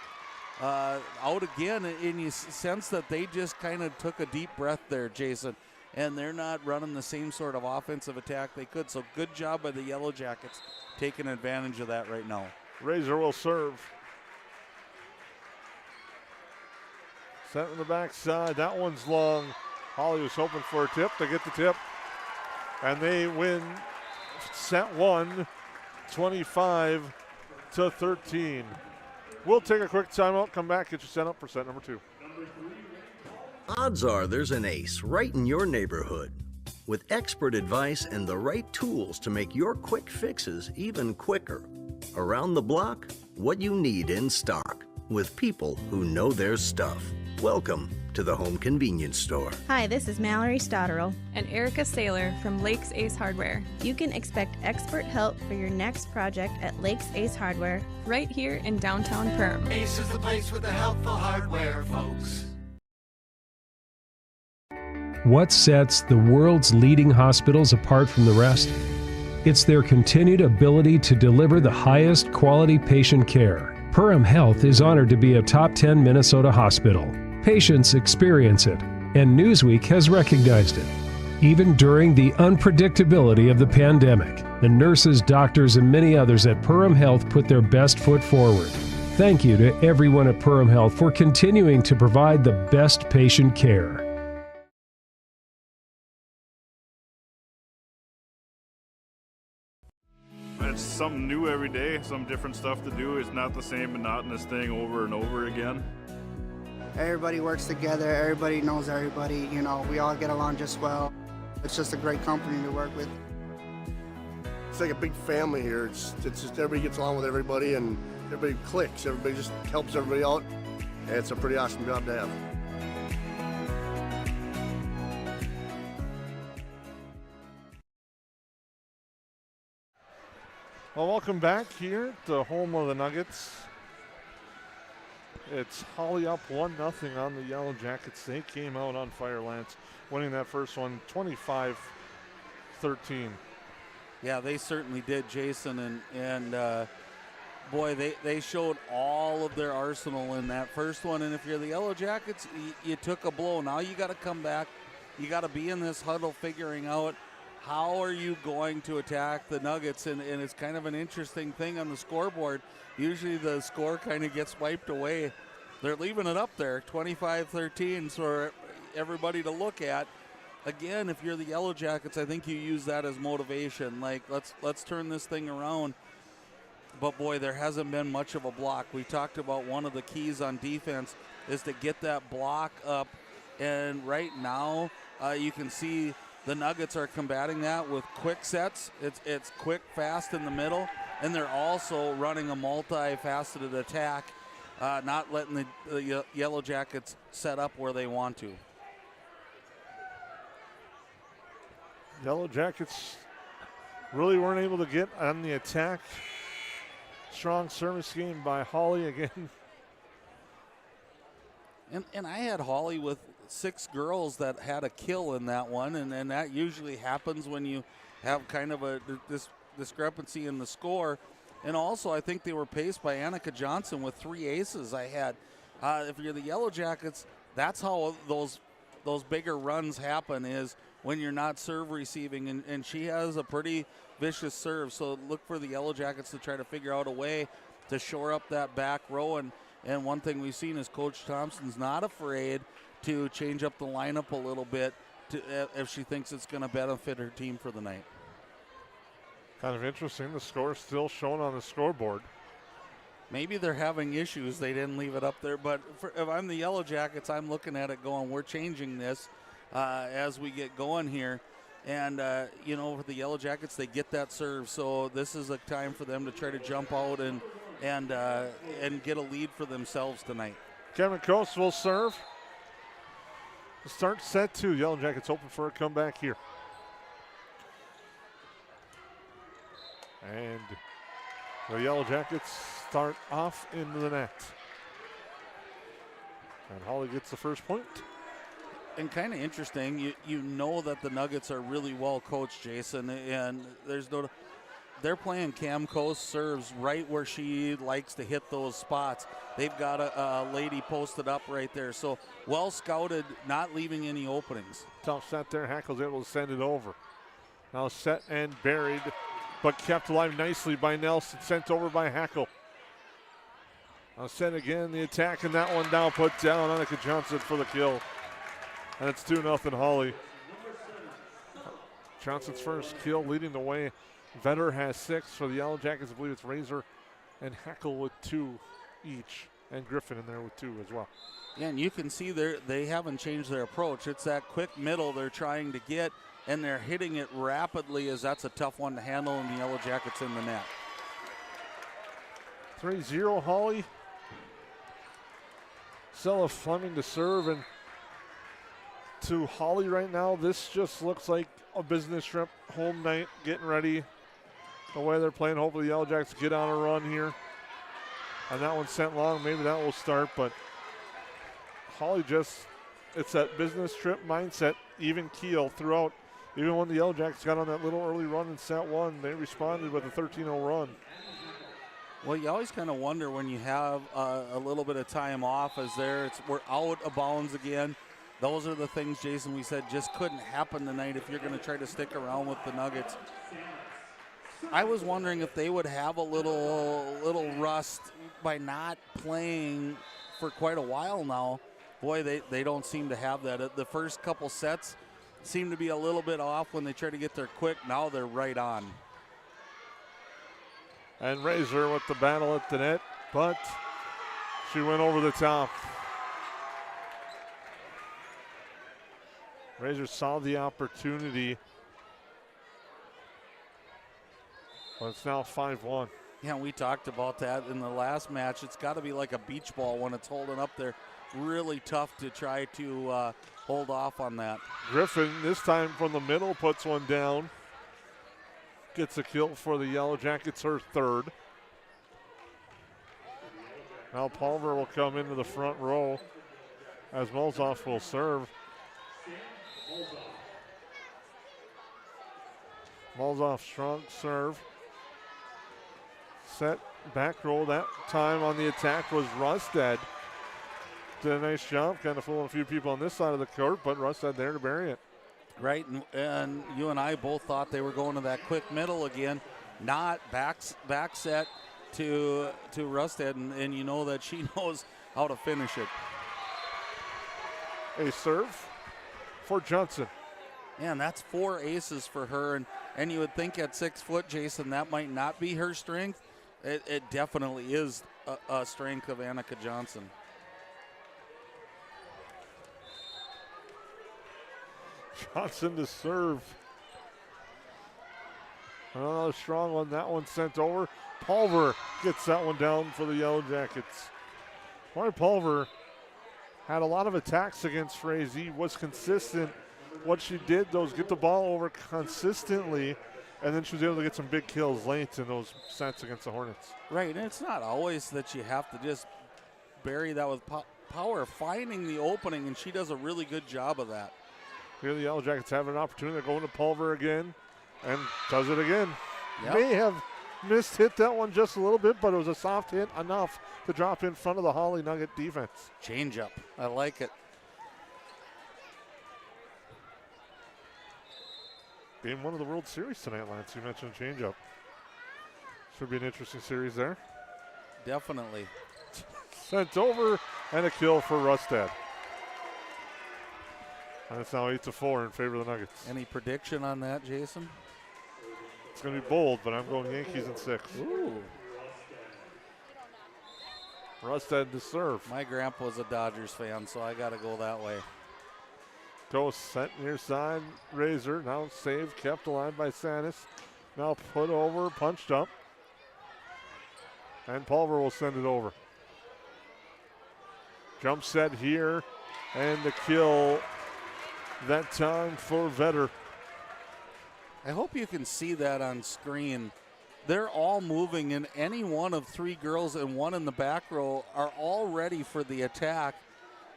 out again, and you sense that they just kind of took a deep breath there, Jason. And they're not running the same sort of offensive attack they could. So good job by the Yellow Jackets taking advantage of that right now. Razor will serve. Set in the backside. That one's long. Hawley was hoping for a tip. They get the tip. And they win set one, 25-13. We'll take a quick timeout, come back, get you set up for set number two. Odds are there's an ace right in your neighborhood. With expert advice and the right tools to make your quick fixes even quicker. Around the block, what you need in stock. With people who know their stuff. Welcome to the Home Convenience Store. Hi, this is Mallory Stotterell. And Erica Saylor from Lakes Ace Hardware. You can expect expert help for your next project at Lakes Ace Hardware. Right here in downtown Perham. Ace is the place with the helpful hardware, folks. What sets the world's leading hospitals apart from the rest? It's their continued ability to deliver the highest quality patient care. Perham Health is honored to be a top 10 Minnesota hospital. Patients experience it, and Newsweek has recognized it. Even during the unpredictability of the pandemic, the nurses, doctors, and many others at Perham Health put their best foot forward. Thank you to everyone at Perham Health for continuing to provide the best patient care. It's something new every day, some different stuff to do. It's not the same monotonous thing over and over again. Everybody works together, everybody knows everybody, you know, we all get along just well. It's just a great company to work with. It's like a big family here. It's just everybody gets along with everybody and everybody clicks. Everybody just helps everybody out. And it's a pretty awesome job to have. Well, welcome back here at the home of the Nuggets. It's Hawley up 1-0 on the Yellow Jackets. They came out on fire, Lance, winning that first one 25-13. Yeah, they certainly did, Jason, and boy, they showed all of their arsenal in that first one. And if you're the Yellow Jackets, you took a blow. Now you got to come back. You got to be in this huddle figuring out how are you going to attack the Nuggets? And it's kind of an interesting thing on the scoreboard. Usually the score kind of gets wiped away. They're leaving it up there, 25-13, for everybody to look at. Again, if you're the Yellow Jackets, I think you use that as motivation. Like, let's turn this thing around. but boy, there hasn't been much of a block. We talked about one of the keys on defense is to get that block up, and right now you can see the Nuggets are combating that with quick sets. It's quick, fast in the middle, and they're also running a multifaceted attack, not letting the Yellow Jackets set up where they want to. Yellow Jackets really weren't able to get on the attack. Strong service game by Hawley again. And I had Hawley with 6 girls that had a kill in that one, and that usually happens when you have kind of this discrepancy in the score. And also, I think they were paced by Annika Johnson with 3 aces. I had, if you're the Yellow Jackets, that's how those bigger runs happen, is when you're not serve receiving, and she has a pretty vicious serve. So look for the Yellow Jackets to try to figure out a way to shore up that back row. And one thing we've seen is Coach Thompson's not afraid to change up the lineup a little bit if she thinks it's going to benefit her team for the night. Kind of interesting. The score still shown on the scoreboard. Maybe they're having issues. They didn't leave it up there. But if I'm the Yellow Jackets, I'm looking at it going, we're changing this as we get going here. And, for the Yellow Jackets, they get that serve. So this is a time for them to try to jump out and get a lead for themselves tonight. Kevin Coast will serve. Start set 2. Yellow Jackets open for a comeback here. And the Yellow Jackets start off into the net. And Hawley gets the first point. And kind of interesting, you know that the Nuggets are really well coached, Jason, and they're playing Cam Coast serves right where she likes to hit those spots. They've got a lady posted up right there. So well scouted, not leaving any openings. Tough set there. Hackle's able to send it over. Now set and buried, but kept alive nicely by Nelson. Sent over by Hackle. Now set again, the attack, and that one now put down. Annika Johnson for the kill. And it's 2-0 Hawley. Johnson's first kill leading the way. Vetter has 6 for the Yellow Jackets. I believe it's Razor and Hackle with 2 each. And Griffin in there with 2 as well. Yeah, and you can see they haven't changed their approach. It's that quick middle they're trying to get, and they're hitting it rapidly, as that's a tough one to handle, and the Yellow Jackets in the net. 3-0 Hawley. Stella Fleming to serve, and to Hawley right now, this just looks like a business trip, home night, getting ready. The way they're playing, hopefully the Yellow Jackets get on a run here. And that one sent long, maybe that will start, but Hawley it's that business trip mindset, even keel throughout. Even when the Yellow Jackets got on that little early run in set 1, they responded with a 13-0 run. Well, you always kind of wonder when you have a little bit of time off, we're out of bounds again. Those are the things, Jason, we said just couldn't happen tonight if you're going to try to stick around with the Nuggets. I was wondering if they would have a little rust by not playing for quite a while now. Boy, they don't seem to have that. The first couple sets seem to be a little bit off when they try to get there quick. Now they're right on. And Razor with the battle at the net, but she went over the top. Razor saw the opportunity, but it's now 5-1. Yeah, we talked about that in the last match. It's got to be like a beach ball when it's holding up there. Really tough to try to hold off on that. Griffin, this time from the middle, puts one down. Gets a kill for the Yellow Jackets, her 3rd. Now Palmer will come into the front row as Molzoff will serve. Molzoff strong serve. Set back roll. That time on the attack was Rustad. Did a nice job, kind of fooling a few people on this side of the court, but Rustad there to bury it. Right, and you and I both thought they were going to that quick middle again, not back set to Rustad, and you know that she knows how to finish it. A serve for Johnson. Yeah, and that's 4 aces for her, and you would think at 6 foot, Jason, that might not be her strength. It definitely is a strength of Annika Johnson. Johnson to serve. Another strong one. That one sent over. Pulver gets that one down for the Yellow Jackets. Lori Pulver had a lot of attacks against Frazee, was consistent. What she did, though, is get the ball over consistently, and then she was able to get some big kills late in those sets against the Hornets. Right, and it's not always that you have to just bury that with power, finding the opening, and she does a really good job of that. Here the Yellow Jackets have an opportunity. They're going to Pulver again, and does it again. Yep. May have missed hit that one just a little bit, but it was a soft hit enough to drop in front of the Hawley Nugget defense. Change up. I like it. Game one of the World Series tonight, Lance. You mentioned a changeup. Should be an interesting series there. Definitely. Sent over, and a kill for Rustad. And it's now 8-4 in favor of the Nuggets. Any prediction on that, Jason? It's going to be bold, but I'm going Yankees in 6. Ooh. Rustad to serve. My grandpa was a Dodgers fan, so I got to go that way. Goes sent near side. Razor now saved, kept alive by Sanis. Now put over, punched up. And Pulver will send it over. Jump set here, and the kill that time for Vetter. I hope you can see that on screen. They're all moving, and any one of 3 girls and one in the back row are all ready for the attack.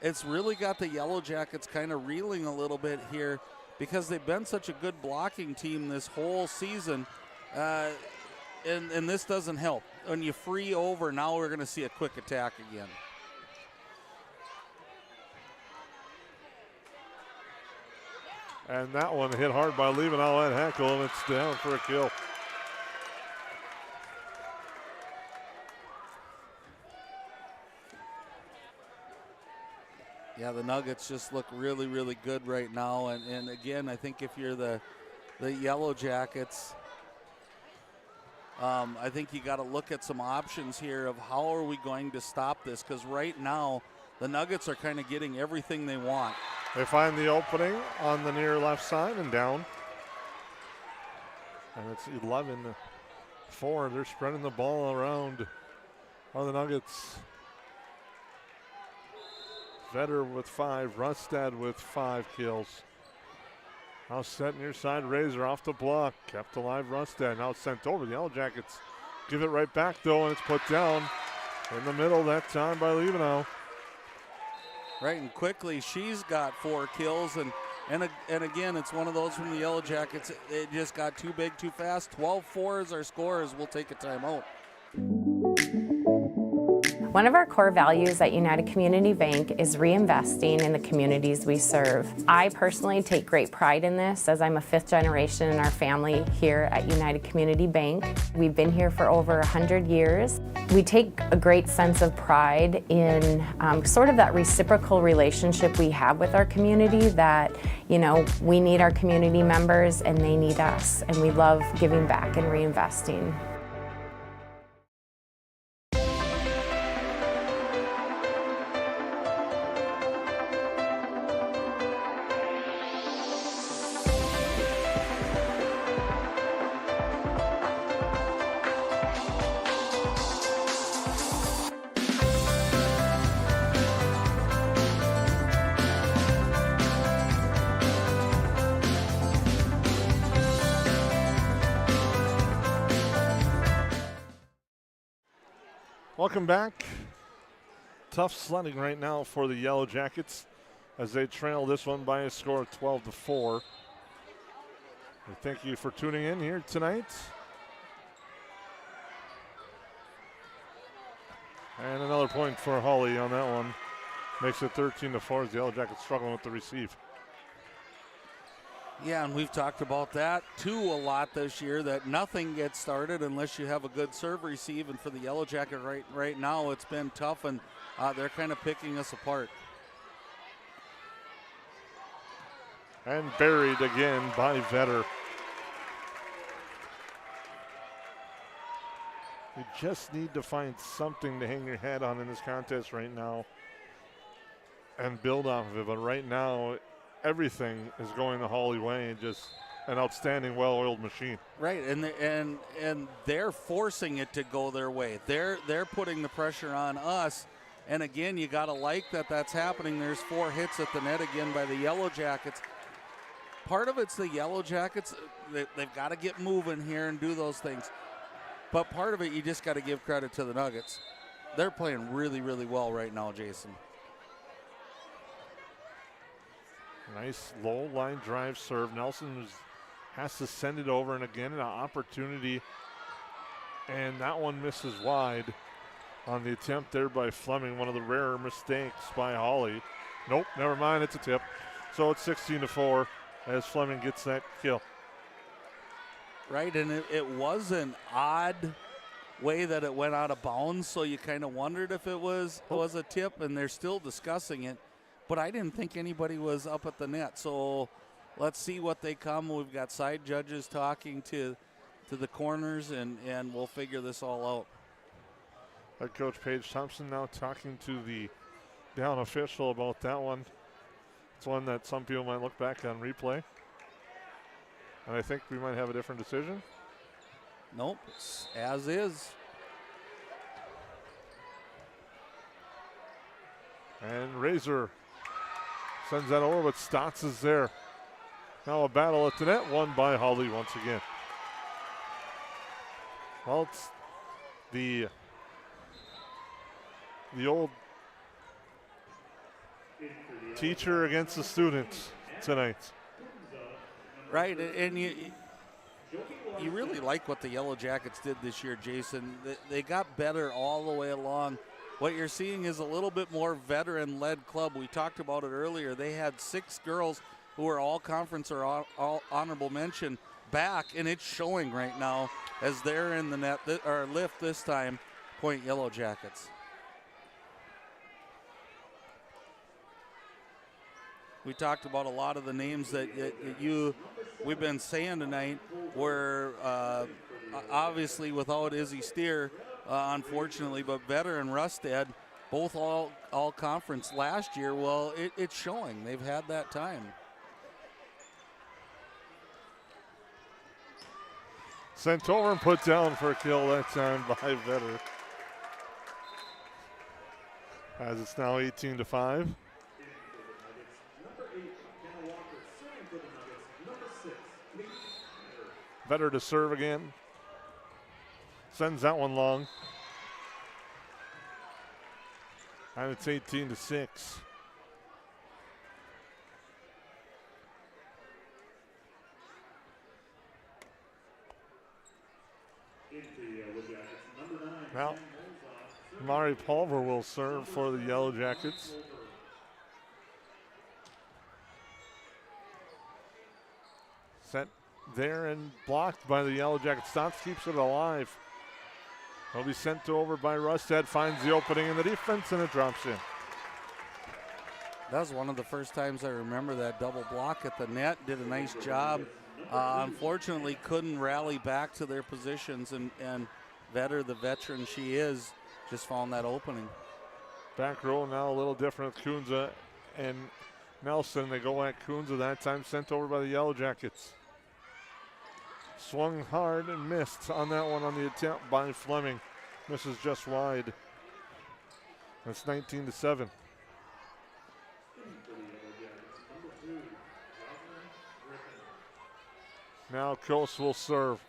It's really got the Yellow Jackets kind of reeling a little bit here because they've been such a good blocking team this whole season, and this doesn't help. When you free over, now we're going to see a quick attack again. And that one hit hard by leaving out that Hackle, and it's down for a kill. Yeah, the Nuggets just look really, really good right now. And again, I think if you're the Yellow Jackets, I think you got to look at some options here of how are we going to stop this, because right now the Nuggets are kind of getting everything they want. They find the opening on the near left side and down. And it's 11-4. They're spreading the ball around on the Nuggets. Vetter with 5, Rustad with 5 kills. Now set near side, Razor off the block. Kept alive Rustad, now sent over. The Yellow Jackets give it right back though, and it's put down in the middle that time by Liebenau. Right, and quickly she's got 4 kills, and again, it's one of those from the Yellow Jackets. It just got too big too fast. 12-4 is our score, as we'll take a timeout. One of our core values at United Community Bank is reinvesting in the communities we serve. I personally take great pride in this, as I'm a 5th generation in our family here at United Community Bank. We've been here for over 100 years. We take a great sense of pride in sort of that reciprocal relationship we have with our community, that, you know, we need our community members and they need us, and we love giving back and reinvesting. Welcome back. Tough sledding right now for the Yellow Jackets as they trail this one by a score of 12-4. We thank you for tuning in here tonight. And another point for Hawley on that one. Makes it 13-4 as the Yellow Jackets struggling with the receive. Yeah, and we've talked about that too a lot this year, that nothing gets started unless you have a good serve receive, and for the Yellow Jacket right now it's been tough, and they're kind of picking us apart. And buried again by Vetter. You just need to find something to hang your hat on in this contest right now and build off of it. But right now, everything is going the Hawley way. Just an outstanding, well-oiled machine. Right, and they're forcing it to go their way. They're putting the pressure on us. And again, you got to like that that's happening. There's 4 hits at the net again by the Yellowjackets. Part of it's the Yellowjackets. They've got to get moving here and do those things. But part of it, you just got to give credit to the Nuggets. They're playing really, really well right now, Jason. Nice low line drive serve. Nelson has to send it over, and again, an opportunity. And that one misses wide on the attempt there by Fleming. One of the rarer mistakes by Hawley. Nope, never mind, it's a tip. So it's 16-4 as Fleming gets that kill. Right, and it was an odd way that it went out of bounds, so you kind of wondered if it was a tip, and they're still discussing it. But I didn't think anybody was up at the net, so let's see what they come. We've got side judges talking to the corners, and we'll figure this all out. Head coach Paige Thompson now talking to the down official about that one. It's one that some people might look back on replay. And I think we might have a different decision. Nope, it's as is. And Razor sends that over, but Stotts is there. Now a battle at the net, won by Hawley once again. Well, it's the old teacher against the students tonight. Right, and you really like what the Yellowjackets did this year, Jason. They got better all the way along. What you're seeing is a little bit more veteran-led club. We talked about it earlier. They had 6 girls who were all conference or all honorable mention back, and it's showing right now as they're in the net, or lift this time, Point Yellowjackets. We talked about a lot of the names that we've been saying tonight were obviously without Izzy Steer, unfortunately, but veteran Rustad, both all conference last year. Well, it's showing. They've had that time. Sent over and put down for a kill that time by Vetter. As it's now 18-5. Vetter to serve again. Sends that one long. And it's 18-6. Now, Mari Pulver will serve for the Yellowjackets. Set there and blocked by the Yellowjackets. Stotts keeps it alive. Will be sent over by Rustad, finds the opening in the defense, and it drops in. That was one of the first times I remember that double block at the net. Did a nice job. Unfortunately, couldn't rally back to their positions, and Vetter, the veteran she is, just found that opening. Back row now a little different with Kunza and Nelson. They go at Kunza, that time sent over by the Yellowjackets. Swung hard and missed on that one on the attempt by Fleming. Misses just wide. That's 19-7. Now Coase will serve.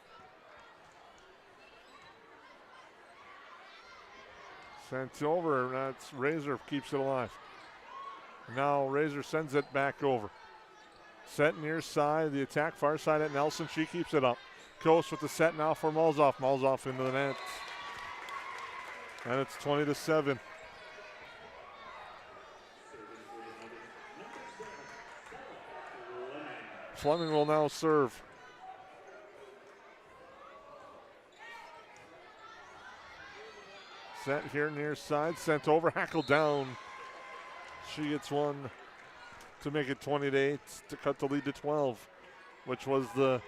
Sent over, that's Razor keeps it alive. Now Razor sends it back over. Set near side, the attack far side at Nelson, she keeps it up. Coase with the set now for Malzoff. Malzoff into the net. And it's 20-7. Fleming will now serve. Set here near side, sent over, hackled down. She gets one to make it 20-8 to cut the lead to 12, which was the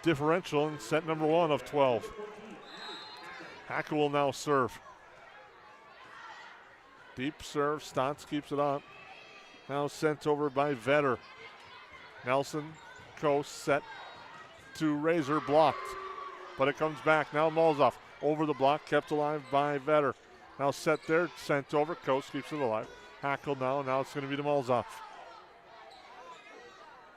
differential in set number 1 of 12. Hackle will now serve. Deep serve. Stotts keeps it up. Now sent over by Vetter. Nelson, coast, set to Razor, blocked. But it comes back. Now Mulzoff over the block, kept alive by Vetter. Now set there, sent over. Coast keeps it alive. Hackle now. Now it's going to be to Mulzoff.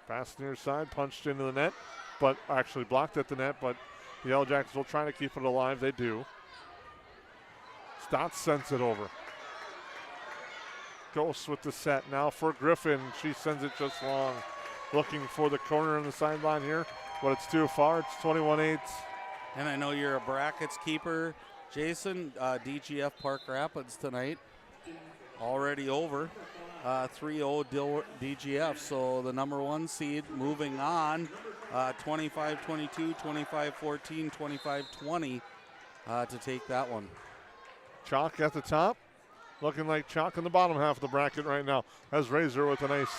Pass near side, punched into the net, but actually blocked at the net, but the Yellowjackets will try to keep it alive. They do. Stotts sends it over. Ghost with the set now for Griffin. She sends it just long. Looking for the corner on the sideline here, but it's too far. It's 21-8. And I know you're a brackets keeper, Jason. DGF Park Rapids tonight. Already over. 3-0 DGF. So the number 1 seed moving on. 25-22, 25-14, 25-20 to take that one. Chalk at the top. Looking like Chalk in the bottom half of the bracket right now. As Razor with a nice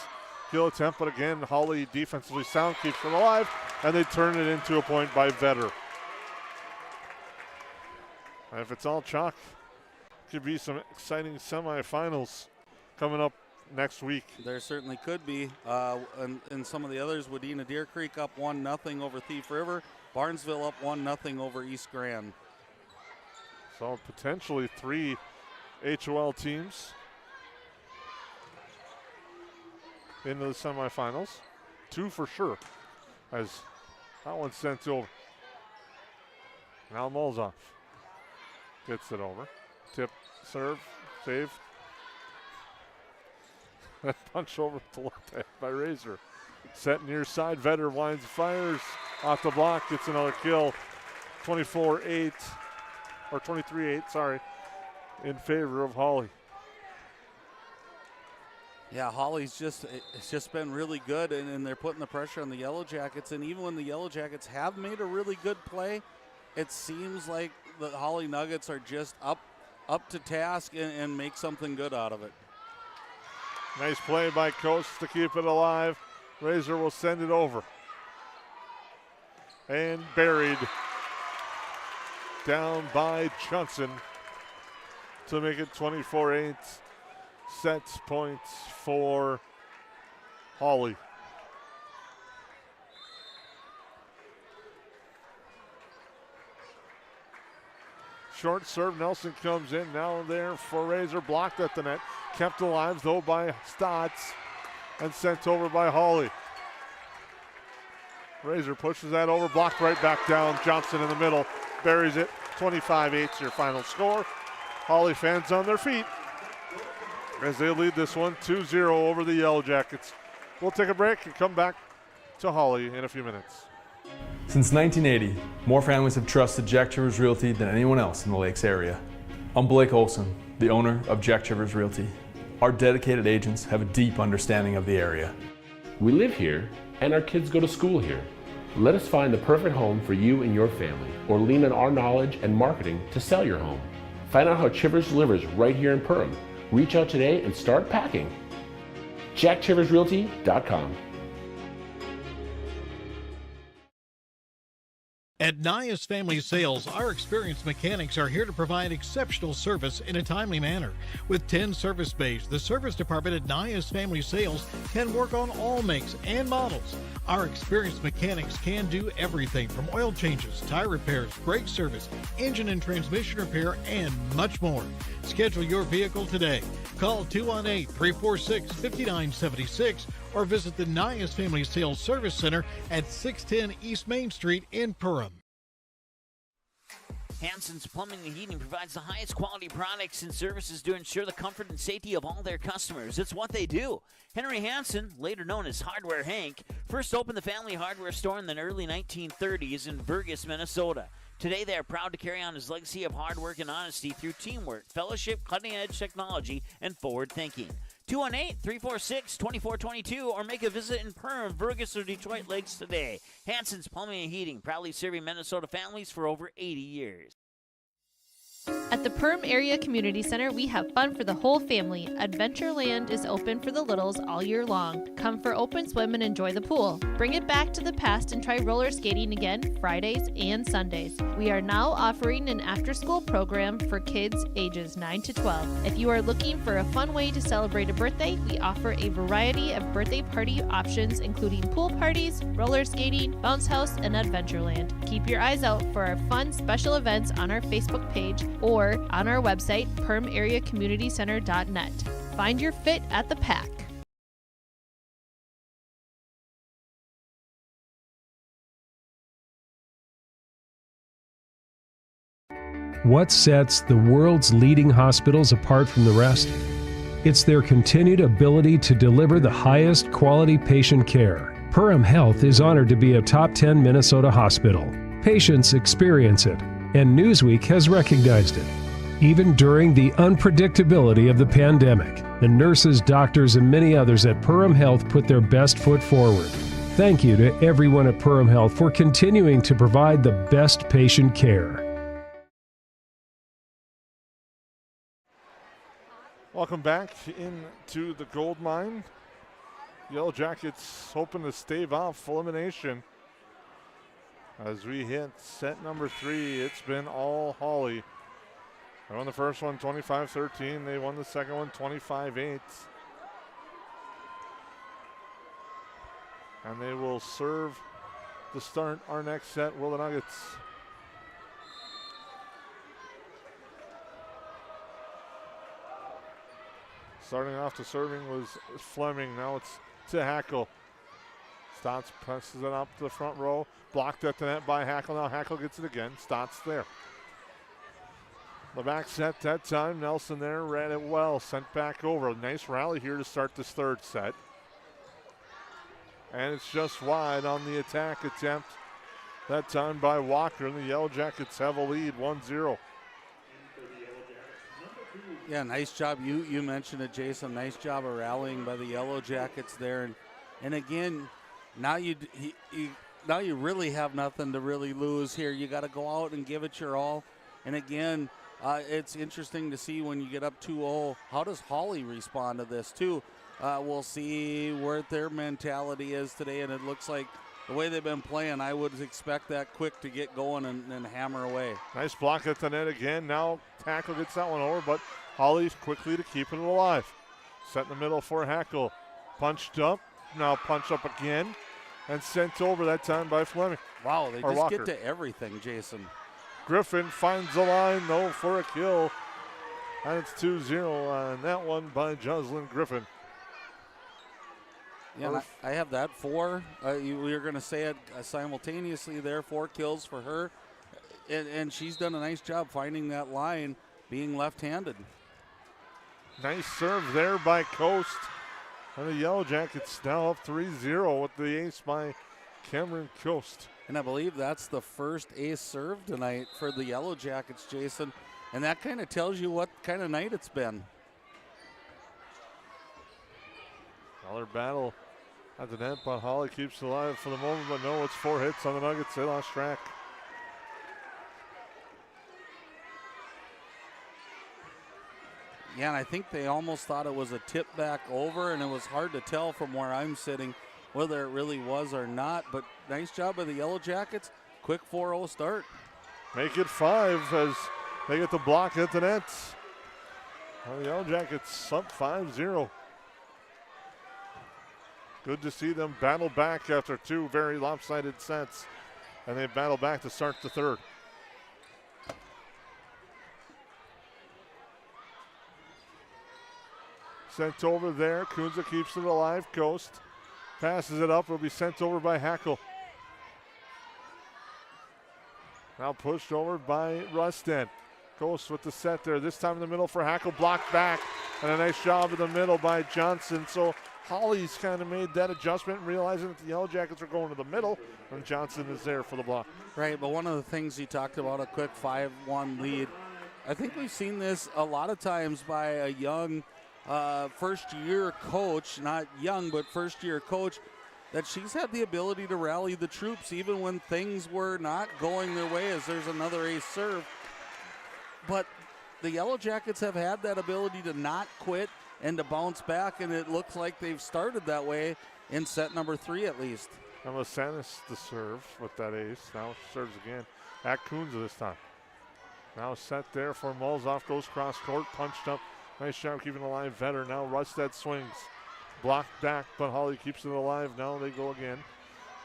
kill attempt, but again, Hawley defensively sound, keeps them alive, and they turn it into a point by Vetter. And if it's all Chalk, could be some exciting semifinals coming up next week. There certainly could be. And some of the others, Wadena Deer Creek up 1-0 over Thief River. Barnesville up 1-0 over East Grand. So potentially 3 HOL teams into the semifinals. 2 for sure, as that one's sent over. Now Mulzoff gets it over. Tip, serve, save. That punch over to the left hand by Razor. Set near side, Vetter winds, fires off the block, gets another kill. 24-8, or 23-8, sorry, in favor of Hawley. Yeah, Hawley's it's just been really good, and they're putting the pressure on the Yellowjackets. And even when the Yellowjackets have made a really good play, it seems like the Hawley Nuggets are just up to task and make something good out of it. Nice play by Coast to keep it alive. Razor will send it over. And buried down by Johnson to make it 24-8. Sets points for Hawley. Short serve, Nelson comes in, now there for Razor, blocked at the net. Kept alive though by Stotts and sent over by Hawley. Razor pushes that over, blocked right back down. Johnson in the middle, buries it. 25-8's your final score. Hawley fans on their feet as they lead this one 2-0 over the Yellowjackets. We'll take a break and come back to Hawley in a few minutes. Since 1980, more families have trusted Jack Chivers Realty than anyone else in the Lakes area. I'm Blake Olson, the owner of Jack Chivers Realty. Our dedicated agents have a deep understanding of the area. We live here and our kids go to school here. Let us find the perfect home for you and your family, or lean on our knowledge and marketing to sell your home. Find out how Chivers delivers right here in Perham. Reach out today and start packing. JackChiversRealty.com. At Nias Family Sales, our experienced mechanics are here to provide exceptional service in a timely manner. With 10 service bays, the service department at Nias Family Sales can work on all makes and models. Our experienced mechanics can do everything from oil changes, tire repairs, brake service, engine and transmission repair, and much more. Schedule your vehicle today. Call 218-346-5976 or visit the Nias Family Sales Service Center at 610 East Main Street in Perham. Hansen's Plumbing and Heating provides the highest quality products and services to ensure the comfort and safety of all their customers. It's what they do. Henry Hansen, later known as Hardware Hank, first opened the family hardware store in the early 1930s in Burgess, Minnesota. Today, they are proud to carry on his legacy of hard work and honesty through teamwork, fellowship, cutting-edge technology, and forward thinking. 218-346-2422 or make a visit in Perham, Burgess, or Detroit Lakes today. Hansen's Plumbing and Heating, proudly serving Minnesota families for over 80 years. At the Perham Area Community Center, we have fun for the whole family. Adventureland is open for the littles all year long. Come for open swim and enjoy the pool. Bring it back to the past and try roller skating again Fridays and Sundays. We are now offering an after-school program for kids ages 9 to 12. If you are looking for a fun way to celebrate a birthday, we offer a variety of birthday party options, including pool parties, roller skating, bounce house, and Adventureland. Keep your eyes out for our fun special events on our Facebook page or on our website, perhamareacommunitycenter.net. Find your fit at the Pack. What sets the world's leading hospitals apart from the rest? It's their continued ability to deliver the highest quality patient care. Perham Health is honored to be a top 10 Minnesota hospital. Patients experience it, and Newsweek has recognized it. Even during the unpredictability of the pandemic, the nurses, doctors, and many others at Perham Health put their best foot forward. Thank you to everyone at Perham Health for continuing to provide the best patient care. Welcome back into the gold mine. Yellow Jackets hoping to stave off elimination. As we hit set number 3, it's been all Hawley. They won the first one 25-13. They won the second one 25-8. And they will serve to start our next set, will the Nuggets. Starting off the serving was Fleming. Now it's to Hackle. Stotts presses it up to the front row. Blocked at the net by Hackle. Now Hackle gets it again. Stotts there. The back set that time. Nelson there ran it well. Sent back over. A nice rally here to start this third set. And it's just wide on the attack attempt. That time by Walker. And the Yellow Jackets have a lead 1-0. Yeah, nice job. You mentioned it, Jason. Nice job of rallying by the Yellow Jackets there. And again, now you really have nothing to really lose here. You got to go out and give it your all. And again, it's interesting to see when you get up 2-0, how does Hawley respond to this too? We'll see where their mentality is today, and it looks like the way they've been playing, I would expect that quick to get going and hammer away. Nice block at the net again. Now Hackle gets that one over, but Hawley's quickly to keep it alive. Set in the middle for Hackle. Punched up, now punched up again, and sent over that time by Fleming. Wow, they just Walker. get to everything, Jason. Griffin finds the line, though, for a kill. And it's 2-0 on that one by Jocelyn Griffin. Yeah, I have that 4. You're going to say it simultaneously there. 4 kills for her. And she's done a nice job finding that line, being left-handed. Nice serve there by Coast. And the Yellow Jackets now up 3-0 with the ace by Cameron Coast. And I believe that's the first ace serve tonight for the Yellow Jackets, Jason. And that kind of tells you what kind of night it's been. Another battle at the net, but Hawley keeps it alive for the moment. But no, it's 4 hits on the Nuggets. They lost track. Yeah, and I think they almost thought it was a tip back over, and it was hard to tell from where I'm sitting whether it really was or not. But nice job by the Yellow Jackets. Quick 4-0 start. Make it 5 as they get the block at the net. The Yellow Jackets up 5-0. Good to see them battle back after 2 very lopsided sets. And they battle back to start the third. Sent over there. Kunza keeps it alive. Coast passes it up. Will be sent over by Hackle. Now pushed over by Rusted. Coast with the set there. This time in the middle for Hackle. Blocked back. And a nice job in the middle by Johnson. So Hawley's kind of made that adjustment, realizing that the Yellow Jackets are going to the middle, and Johnson is there for the block. Right, but one of the things you talked about, a quick 5-1 lead. I think we've seen this a lot of times by a young first-year coach, not young, but first-year coach, that she's had the ability to rally the troops even when things were not going their way, as there's another ace serve. But the Yellow Jackets have had that ability to not quit and to bounce back, and it looks like they've started that way in set number 3 at least. And Sanis to serve with that ace. Now serves again at Kunza this time. Now set there for Mulzoff, goes cross court, punched up. Nice job keeping alive Vetter. Now Rustad swings. Blocked back, but Hawley keeps it alive. Now they go again.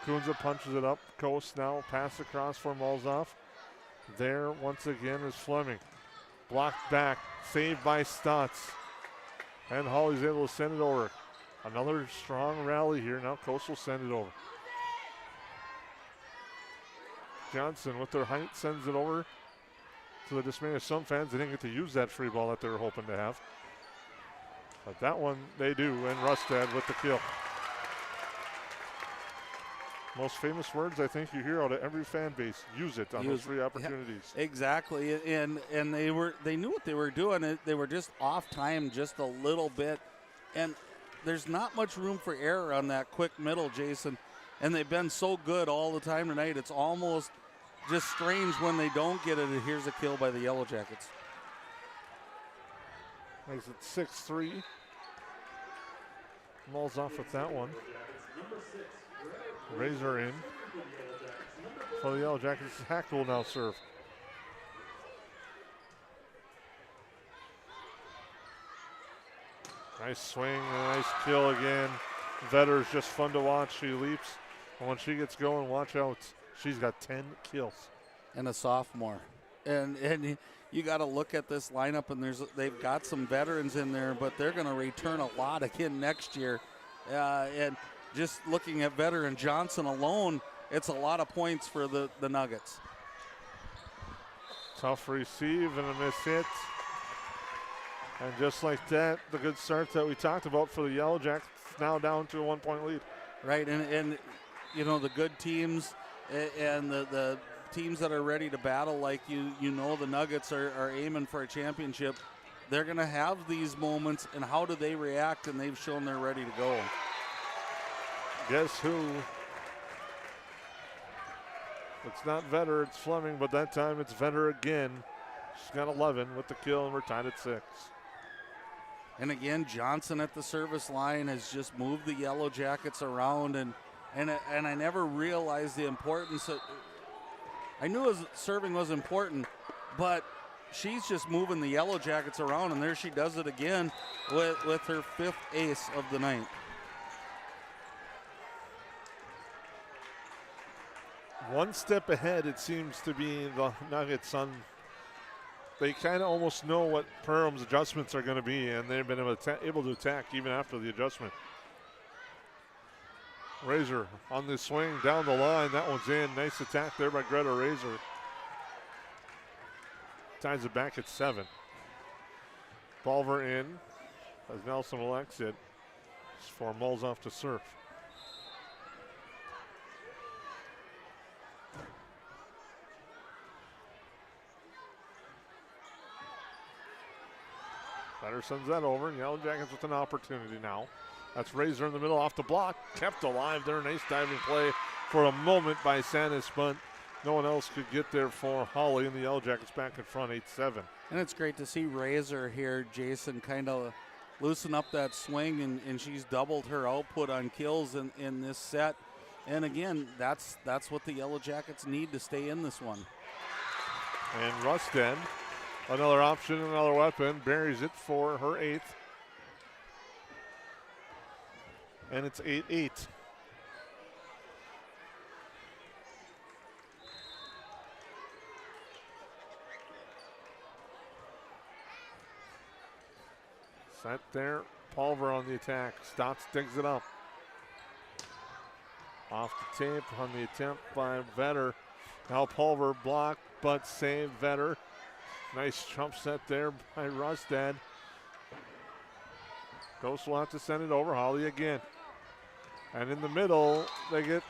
Kunza punches it up. Coast now pass across for Mulzoff. There once again is Fleming. Blocked back, saved by Stotts. And Hawley's able to send it over. Another strong rally here. Now Coast will send it over. Johnson with their height sends it over to the dismay of some fans. They didn't get to use that free ball that they were hoping to have. But that one they do, and Rustad with the kill. Most famous words I think you hear out of every fan base. Use it on those free opportunities. Yeah, exactly, and they knew what they were doing. They were just off time just a little bit, and there's not much room for error on that quick middle, Jason. And they've been so good all the time tonight. It's almost just strange when they don't get it. Here's a kill by the Yellow Jackets. Makes it 6-3. Mulls off with that one. Razor in. For the Yellow Jackets, Hack will now serve. Nice swing, a nice kill again. Vetter's just fun to watch. She leaps. And when she gets going, watch out. She's got 10 kills. And a sophomore. And you got to look at this lineup, and they've got some veterans in there, but they're going to return a lot again next year. And just looking at veteran Johnson alone, it's a lot of points for the Nuggets. Tough receive and a miss hit. And just like that, the good start that we talked about for the Yellow Jackets now down to a 1-point lead. Right, and you know, the good teams and the teams that are ready to battle, like you know the Nuggets are aiming for a championship. They're going to have these moments, and how do they react? And they've shown they're ready to go. Guess who? It's not Vetter, it's Fleming, but that time it's Vetter again. She's got 11 with the kill, and we're tied at 6. And again, Johnson at the service line has just moved the Yellow Jackets around, and I never realized the importance of. I knew serving was important, but she's just moving the Yellow Jackets around, and there she does it again with her 5th ace of the night. One step ahead, it seems to be the Nuggets on. They kind of almost know what Perham's adjustments are going to be, and they've been able to attack even after the adjustment. Razor on the swing down the line. That one's in. Nice attack there by Greta Razor. Ties it back at 7. Bulver in as Nelson will exit for Mulzoff to serve. Better sends that over, and Yellow Jackets with an opportunity now. That's Razor in the middle off the block. Kept alive there. Nice diving play for a moment by Sanis, but no one else could get there for Hawley, and the Yellow Jackets back in front 8-7. And it's great to see Razor here, Jason, kind of loosen up that swing, and she's doubled her output on kills in this set. And again, that's what the Yellow Jackets need to stay in this one. And Rustad, another option, another weapon, buries it for her 8th. And it's 8-8. Set there, Pulver on the attack. Stotts digs it up. Off the tape on the attempt by Vetter. Now Pulver blocked, but saved Vetter. Nice jump set there by Rustad. Ghost will have to send it over. Hawley again. And in the middle, they get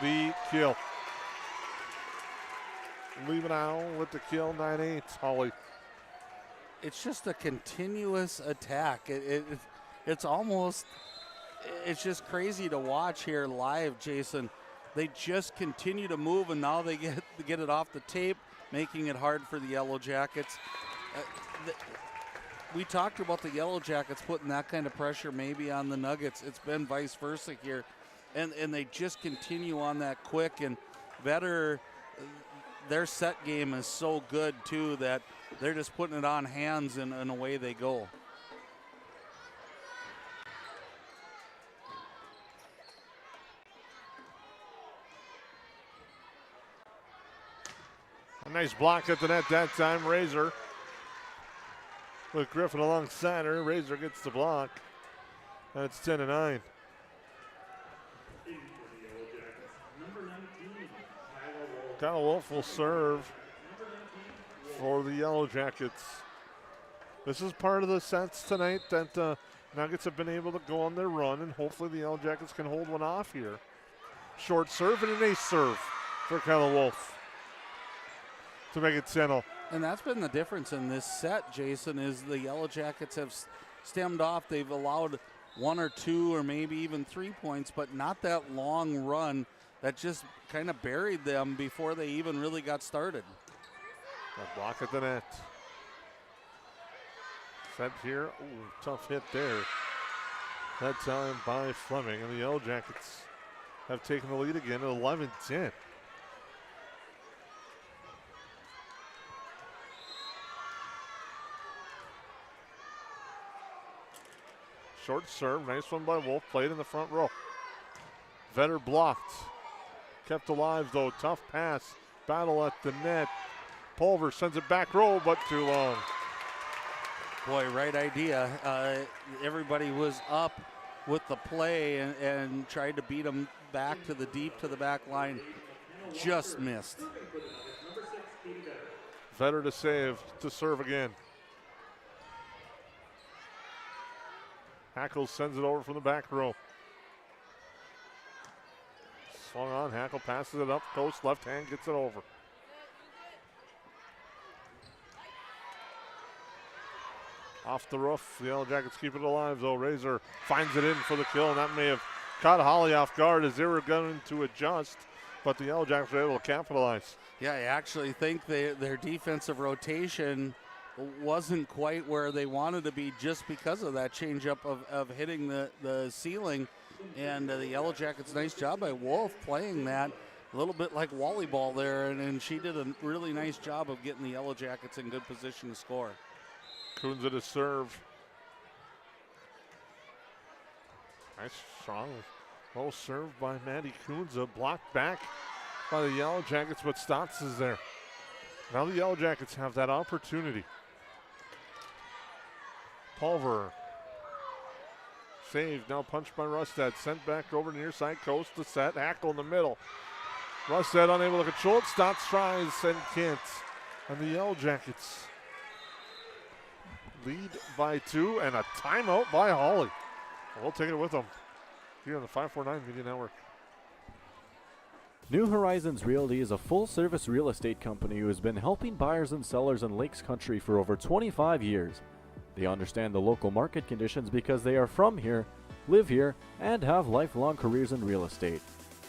the kill. Liebenau with the kill, 9-8, Hawley. It's just a continuous attack. It's just crazy to watch here live, Jason. They just continue to move, and now they get it off the tape, making it hard for the Yellow Jackets. We talked about the Yellow Jackets putting that kind of pressure maybe on the Nuggets. It's been vice versa here, and they just continue on that quick. And Vetter, their set game is so good too that they're just putting it on hands and away they go. A nice block at the net that time. Razor with Griffin alongside her. Razor gets the block. That's 10-9. Kyle Wolf will serve for the Yellow Jackets. This is part of the sets tonight that the Nuggets have been able to go on their run, and hopefully the Yellow Jackets can hold one off here. Short serve and an ace serve for Kyle Wolf to make it 10-0. And that's been the difference in this set, Jason, is the Yellow Jackets have stemmed off. They've allowed 1 or 2 or maybe even 3 points, but not that long run that just kind of buried them before they even really got started. A block at the net. Set here. Ooh, tough hit there. That time by Fleming, and the Yellow Jackets have taken the lead again at 11-10. Short serve, nice one by Wolf, played in the front row. Vetter blocked. Kept alive though, tough pass. Battle at the net. Pulver sends it back row, but too long. Boy, right idea. Everybody was up with the play and tried to beat them back to the back line. Just missed. Vetter to save, to serve again. Hackle sends it over from the back row. Swung on, Hackle passes it up, coast, left hand, gets it over. Off the roof, the Yellow Jackets keep it alive though. Razor finds it in for the kill, and that may have caught Hawley off guard as they were going to adjust, but the Yellow Jackets were able to capitalize. Yeah, I actually think their defensive rotation wasn't quite where they wanted to be just because of that changeup of hitting the ceiling. And the Yellow Jackets, nice job by Wolf playing that a little bit like volleyball there, and she did a really nice job of getting the Yellow Jackets in good position to score. Kunza to serve. Nice, strong, well served by Maddie Kunza. Blocked back by the Yellow Jackets, but Stotts is there. Now the Yellow Jackets have that opportunity. Pulver. Saved, now punched by Rustad. Sent back over near side coast to set. Hackle in the middle. Rustad unable to control it. Stotts tries and can't. And the Yellow Jackets lead by 2, and a timeout by Hawley. We'll take it with them here on the 549 Media Network. New Horizons Realty is a full-service real estate company who has been helping buyers and sellers in Lakes Country for over 25 years. They understand the local market conditions because they are from here, live here, and have lifelong careers in real estate.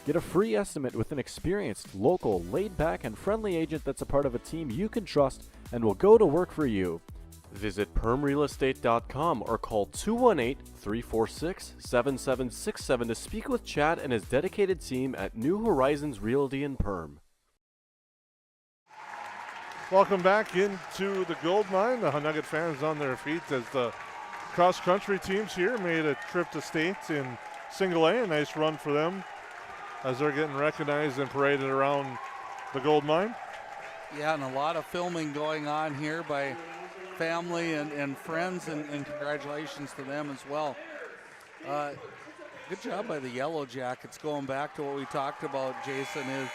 Get a free estimate with an experienced, local, laid-back, and friendly agent that's a part of a team you can trust and will go to work for you. Visit permrealestate.com or call 218-346-7767 to speak with Chad and his dedicated team at New Horizons Realty in Perm. Welcome back into the Gold Mine. The Nugget fans on their feet as the cross-country teams here made a trip to state in single A. A nice run for them as they're getting recognized and paraded around the Gold Mine. Yeah, and a lot of filming going on here by family and friends, and congratulations to them as well. Good job by the Yellow Jackets. Going back to what we talked about, Jason, is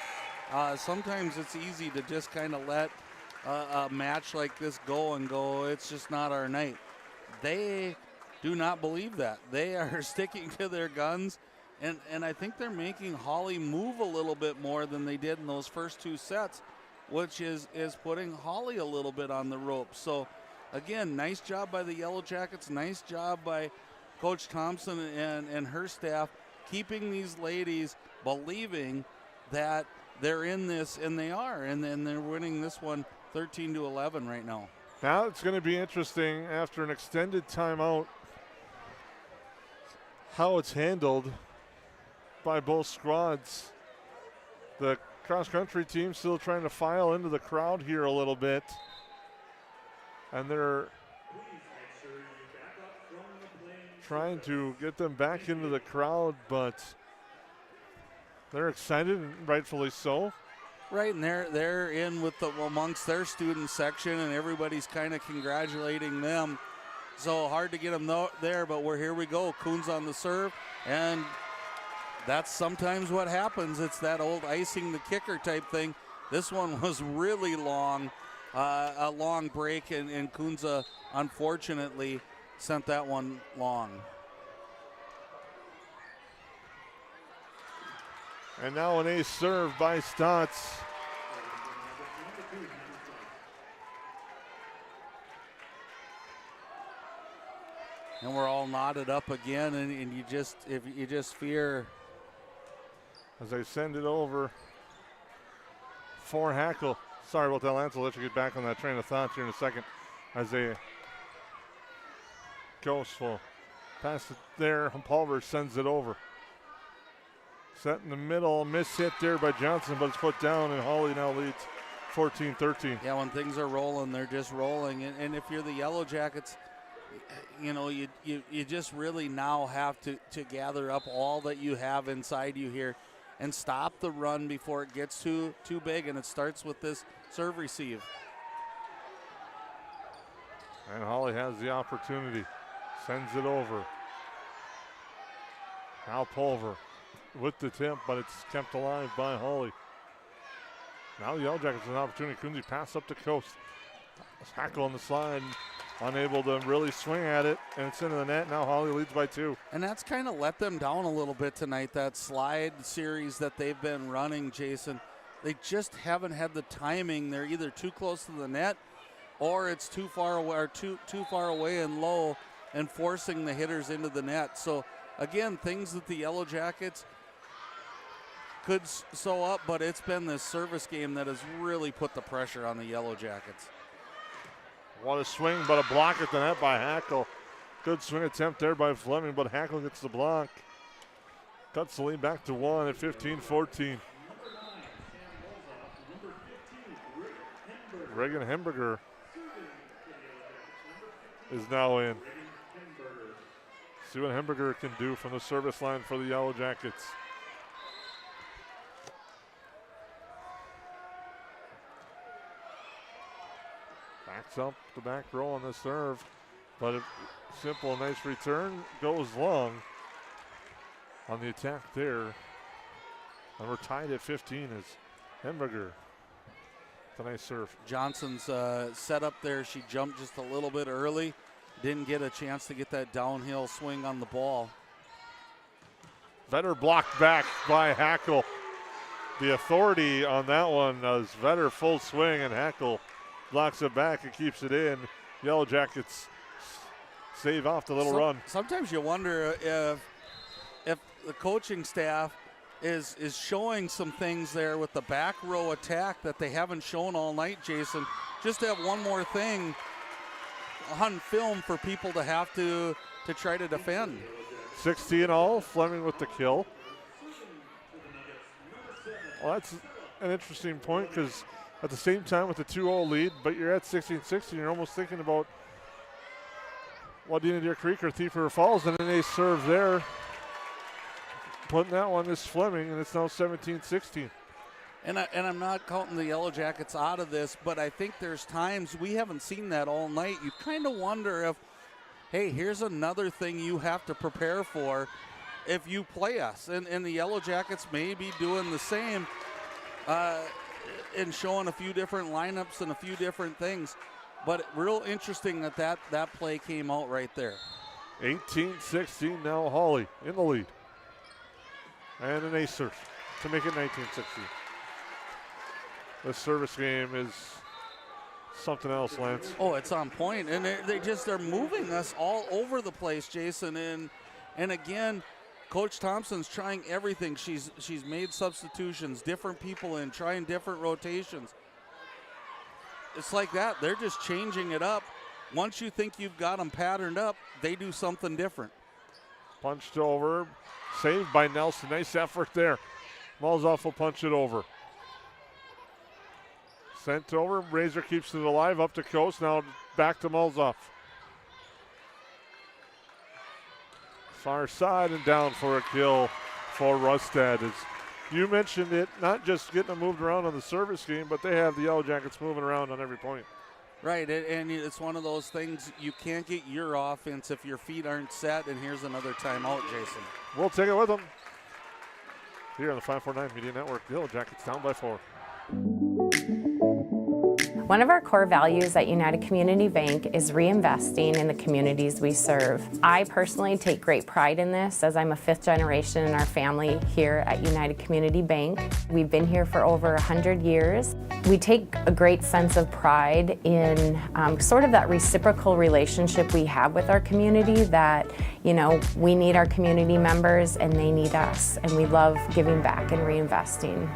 sometimes it's easy to just kind of let a match like this go, it's just not our night. They do not believe that. They are sticking to their guns, and I think they're making Hawley move a little bit more than they did in those first 2 sets, which is putting Hawley a little bit on the ropes. So again, nice job by the Yellow Jackets, nice job by Coach Thompson and her staff, keeping these ladies believing that they're in this, and they are, and then they're winning this one 13-11 right now. Now it's going to be interesting after an extended timeout how it's handled by both squads. The cross-country team still trying to file into the crowd here a little bit. And they're trying to get them back into the crowd, but they're excited, and rightfully so. Right, and they're in with amongst their student section, and everybody's kind of congratulating them. So hard to get them there, but here we go. Coons on the serve, and that's sometimes what happens. It's that old icing the kicker type thing. This one was really long, a long break, and Coons unfortunately sent that one long. And now an ace serve by Stotts. And we're all knotted up again, and you just fear. As they send it over for Hackle. Sorry about that, Lance. I'll let you get back on that train of thought here in a second. As they goes full. Pass it there. Pulver sends it over. Set in the middle. Miss hit there by Johnson, but it's put down, and Hawley now leads 14-13. Yeah, when things are rolling, they're just rolling. And if you're the Yellowjackets, you know, you just really now have to gather up all that you have inside you here and stop the run before it gets too big, and it starts with this serve receive. And Hawley has the opportunity. Sends it over. Now Pulver with the tip, but it's kept alive by Hawley. Now the Yellowjackets have an opportunity. Kunze pass up the coast. Hackle on the slide, unable to really swing at it, and it's into the net. Now Hawley leads by 2. And that's kind of let them down a little bit tonight, that slide series that they've been running, Jason. They just haven't had the timing. They're either too close to the net or it's too far away, or too far away and low and forcing the hitters into the net. So again, things that the Yellowjackets could sew up, but it's been this service game that has really put the pressure on the Yellowjackets. What a swing, but a block at the net by Hackle. Good swing attempt there by Fleming, but Hackle gets the block. Cuts the lead back to 1 at 15-14. Reagan Hemberger is now in. See what Hemberger can do from the service line for the Yellowjackets. Backs up the back row on the serve, but a simple, nice return goes long on the attack there. And we're tied at 15 as Hemberger. It's a nice serve. Johnson's set up there. She jumped just a little bit early. Didn't get a chance to get that downhill swing on the ball. Vetter blocked back by Hackle. The authority on that one is Vetter full swing, and Hackle blocks it back and keeps it in. Yellowjackets save off the little run. Sometimes you wonder if the coaching staff is showing some things there with the back row attack that they haven't shown all night, Jason. Just to have one more thing on film for people to have to try to defend. 16 all, Fleming with the kill. Well, that's an interesting point, because at the same time with the 2-0 lead, but you're at 16-16, you're almost thinking about Wadena Deer Creek or Thief River Falls, and then they serve there. Putting that one is Fleming, and it's now 17-16. And I'm not counting the Yellowjackets out of this, but I think there's times we haven't seen that all night. You kind of wonder if, hey, here's another thing you have to prepare for if you play us. And the Yellowjackets may be doing the same and showing a few different lineups and a few different things. But real interesting that play came out right there. 18-16 now, Hawley in the lead. And an ace serve to make it 19-16. This service game is something else, Lance. Oh, it's on point, and they're moving us all over the place, Jason. And again, Coach Thompson's trying everything. She's made substitutions, different people in, trying different rotations. it's like that. They're just changing it up. Once you think you've got them patterned up, they do something different. Punched over, saved by Nelson. Nice effort there. Malzoff will punch it over. Sent over, Razor keeps it alive, up to Coast, now back to Malzoff. Far side and down for a kill for Rustad. As you mentioned it, not just getting them moved around on the service game, but they have the Yellow Jackets moving around on every point. Right, and it's one of those things, you can't get your offense if your feet aren't set, and here's another timeout, Jason. We'll take it with them. Here on the 549 Media Network, the Yellow Jackets down by 4. One of our core values at United Community Bank is reinvesting in the communities we serve. I personally take great pride in this as I'm a 5th generation in our family here at United Community Bank. We've been here for over 100 years. We take a great sense of pride in sort of that reciprocal relationship we have with our community, that, you know, we need our community members and they need us, and we love giving back and reinvesting.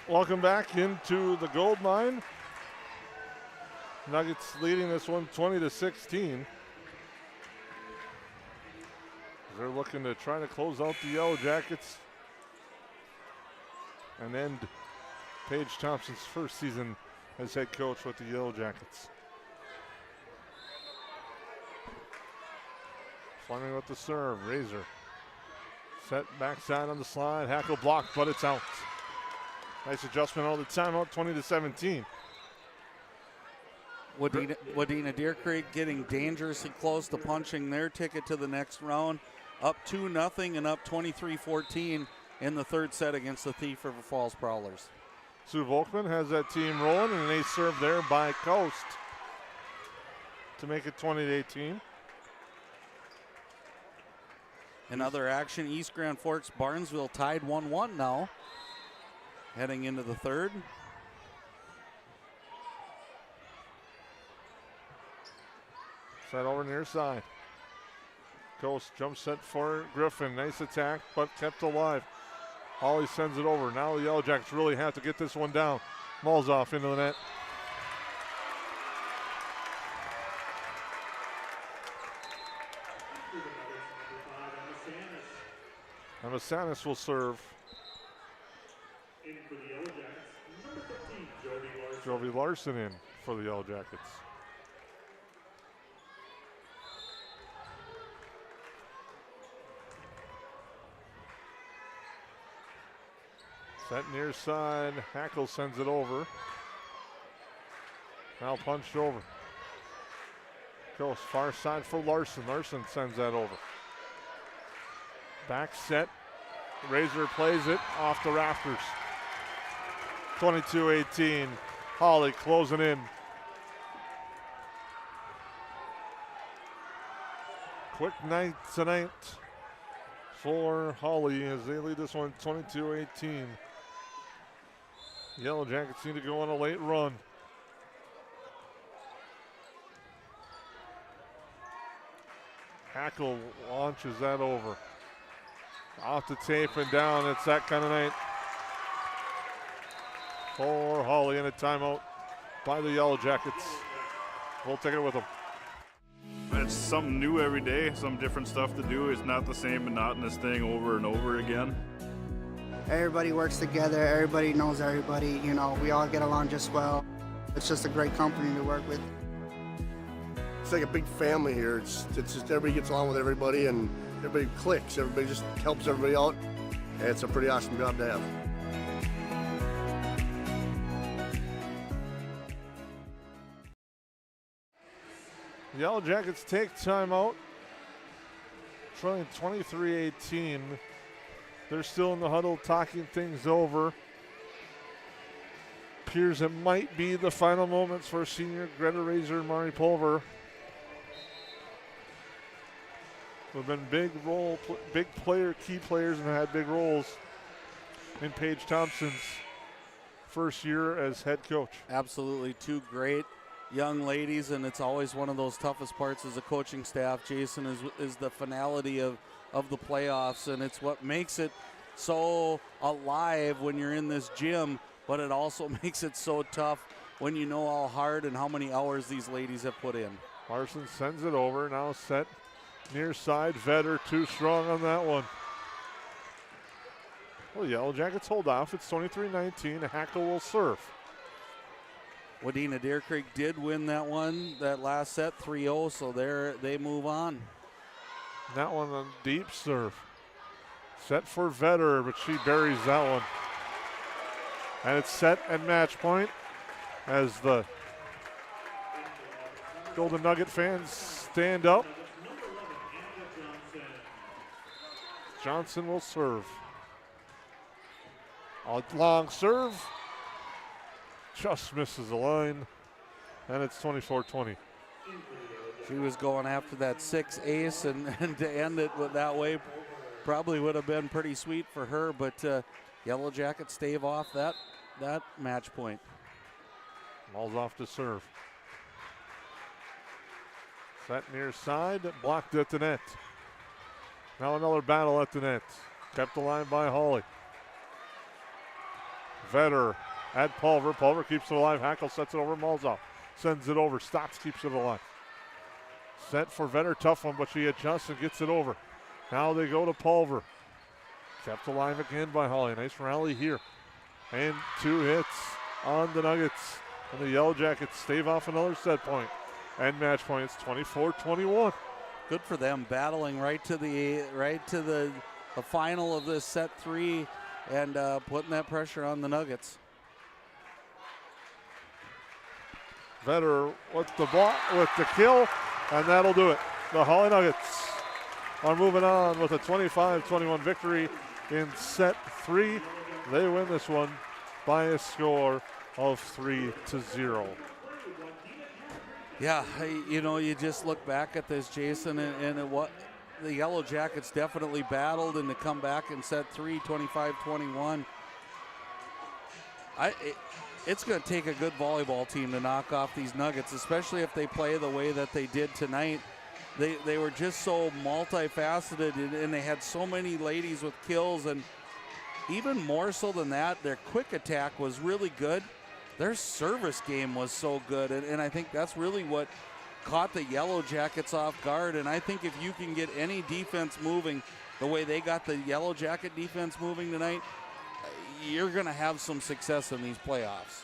Welcome back into the gold mine. Nuggets leading this one 20-16. They're looking to try to close out the Yellow Jackets and end Paige Thompson's first season as head coach with the Yellow Jackets. Fleming with the serve, Razor. Set backside on the slide, Hackle blocked, but it's out. Nice adjustment all the time, out 20-17. Wadena Deer Creek getting dangerously close to punching their ticket to the next round. Up 2-0 and up 23-14 in the third set against the Thief River Falls Prowlers. Sue Volkman has that team rolling, and an ace serve there by Coast to make it 20-18. In other action, East Grand Forks Barnesville tied 1-1 now, heading into the third. Set over near side. Coast jump set for Griffin. Nice attack, but kept alive. Hawley sends it over. Now the Yellow Jackets really have to get this one down. Malzoff into the net. And Massanis will serve. Jovi Larson in for the Yellow Jackets. Set near side, Hackle sends it over. Now punched over. Goes far side for Larson. Larson sends that over. Back set, Razor plays it off the rafters. 22-18, Hawley closing in. Quick night tonight for Hawley as they lead this one 22-18. Yellow Jackets need to go on a late run. Hackle launches that over. Off the tape and down. It's that kind of night for Hawley, and a timeout by the Yellow Jackets. We'll take it with them. It's something new every day, some different stuff to do. It's not the same monotonous thing over and over again. Everybody works together, everybody knows everybody, you know, we all get along just well. It's just a great company to work with. It's like a big family here. It's just everybody gets along with everybody and everybody clicks. Everybody just helps everybody out. And it's a pretty awesome job to have. Yellow Jackets take timeout. Trailing 23-18. They're still in the huddle talking things over. Appears it might be the final moments for senior Greta Razor and Mari Pulver. Who've been key players and had big roles in Paige Thompson's first year as head coach. Absolutely, two great young ladies, and it's always one of those toughest parts as a coaching staff, Jason, is the finality of the playoffs, and it's what makes it so alive when you're in this gym, but it also makes it so tough when you know how hard and how many hours these ladies have put in. Larson sends it over, now set near side. Vetter too strong on that one. Well, Yellow Jackets hold off. It's 23-19. Hackle will serve. Wadena Deer Creek did win that one, that last set, 3-0, so they move on. That one on deep serve. Set for Vetter, but she buries that one. And it's set and match point as the Golden Nugget fans stand up. Johnson will serve. A long serve. Just misses the line. And it's 24-20. She was going after that 6 ace, and to end it with that way probably would have been pretty sweet for her, but Yellow Jackets stave off that match point. Ball's off to serve. Set near side, blocked at the net. Now another battle at the net. Kept alive by Hawley. Vetter at Pulver. Pulver keeps it alive. Hackle sets it over. Malzoff sends it over. Stops, keeps it alive. Set for Vetter. Tough one, but she adjusts and gets it over. Now they go to Pulver. Kept alive again by Hawley. Nice rally here. And 2 hits on the Nuggets. And the Yellow Jackets stave off another set point. And match point. It's 24-21. Good for them, battling right to the final of this set 3 and putting that pressure on the Nuggets. Vetter with the block, with the kill, and that'll do it. The Hawley Nuggets are moving on with a 25-21 victory in set 3. They win this one by a score of 3-0. Yeah, you just look back at this, Jason, and what the Yellow Jackets definitely battled, and to come back in set 3, 25-21. It's going to take a good volleyball team to knock off these Nuggets, especially if they play the way that they did tonight. They were just so multifaceted, and they had so many ladies with kills, and even more so than that, their quick attack was really good. Their service game was so good, and I think that's really what caught the Yellow Jackets off guard. And I think if you can get any defense moving the way they got the Yellow Jacket defense moving tonight, you're going to have some success in these playoffs.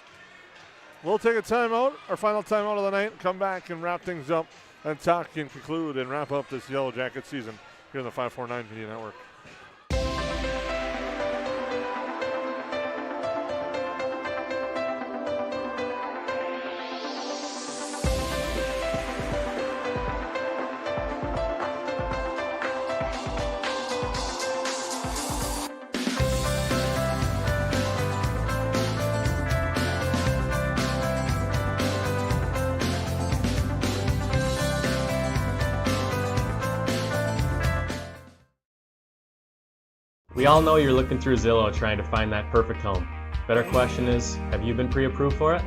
We'll take a timeout, our final timeout of the night, come back and wrap things up and talk and conclude and wrap up this Yellow Jacket season here on the 549 Media Network. We all know you're looking through Zillow trying to find that perfect home. Better question is, have you been pre-approved for it?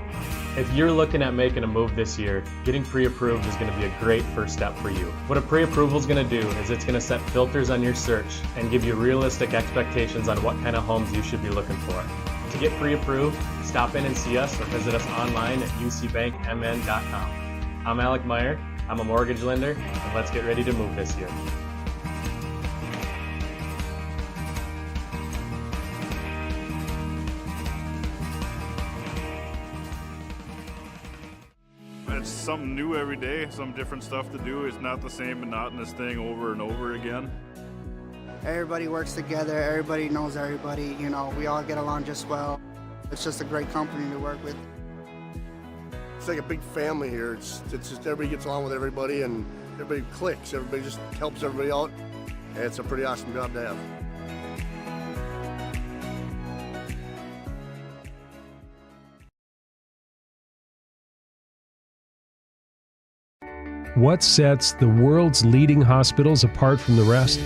If you're looking at making a move this year, getting pre-approved is going to be a great first step for you. What a pre-approval is going to do is it's going to set filters on your search and give you realistic expectations on what kind of homes you should be looking for. To get pre-approved, stop in and see us or visit us online at ucbankmn.com. I'm Alec Meyer, I'm a mortgage lender, and let's get ready to move this year. It's something new every day, some different stuff to do. It's not the same monotonous thing over and over again. Everybody works together, everybody knows everybody, we all get along just well. It's just a great company to work with. It's like a big family here. It's just everybody gets along with everybody and everybody clicks. Everybody just helps everybody out. And it's a pretty awesome job to have. What sets the world's leading hospitals apart from the rest?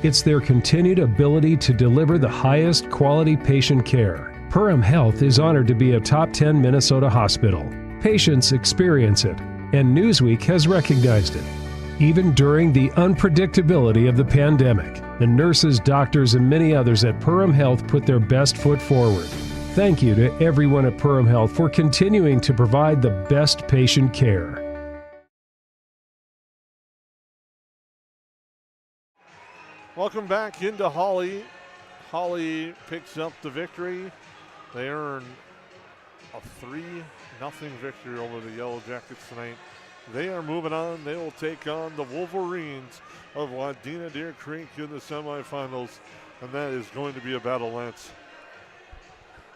It's their continued ability to deliver the highest quality patient care. Perham Health is honored to be a top 10 Minnesota hospital. Patients experience it, and Newsweek has recognized it, even during the unpredictability of the pandemic. The nurses, doctors, and many others at Perham Health put their best foot forward. Thank you to everyone at Perham Health for continuing to provide the best patient care. Welcome back into Hawley. Hawley picks up the victory. They earn a 3-0 victory over the Yellow Jackets tonight. They are moving on. They will take on the Wolverines of Wadena Deer Creek in the semifinals, and that is going to be a battle, Lance.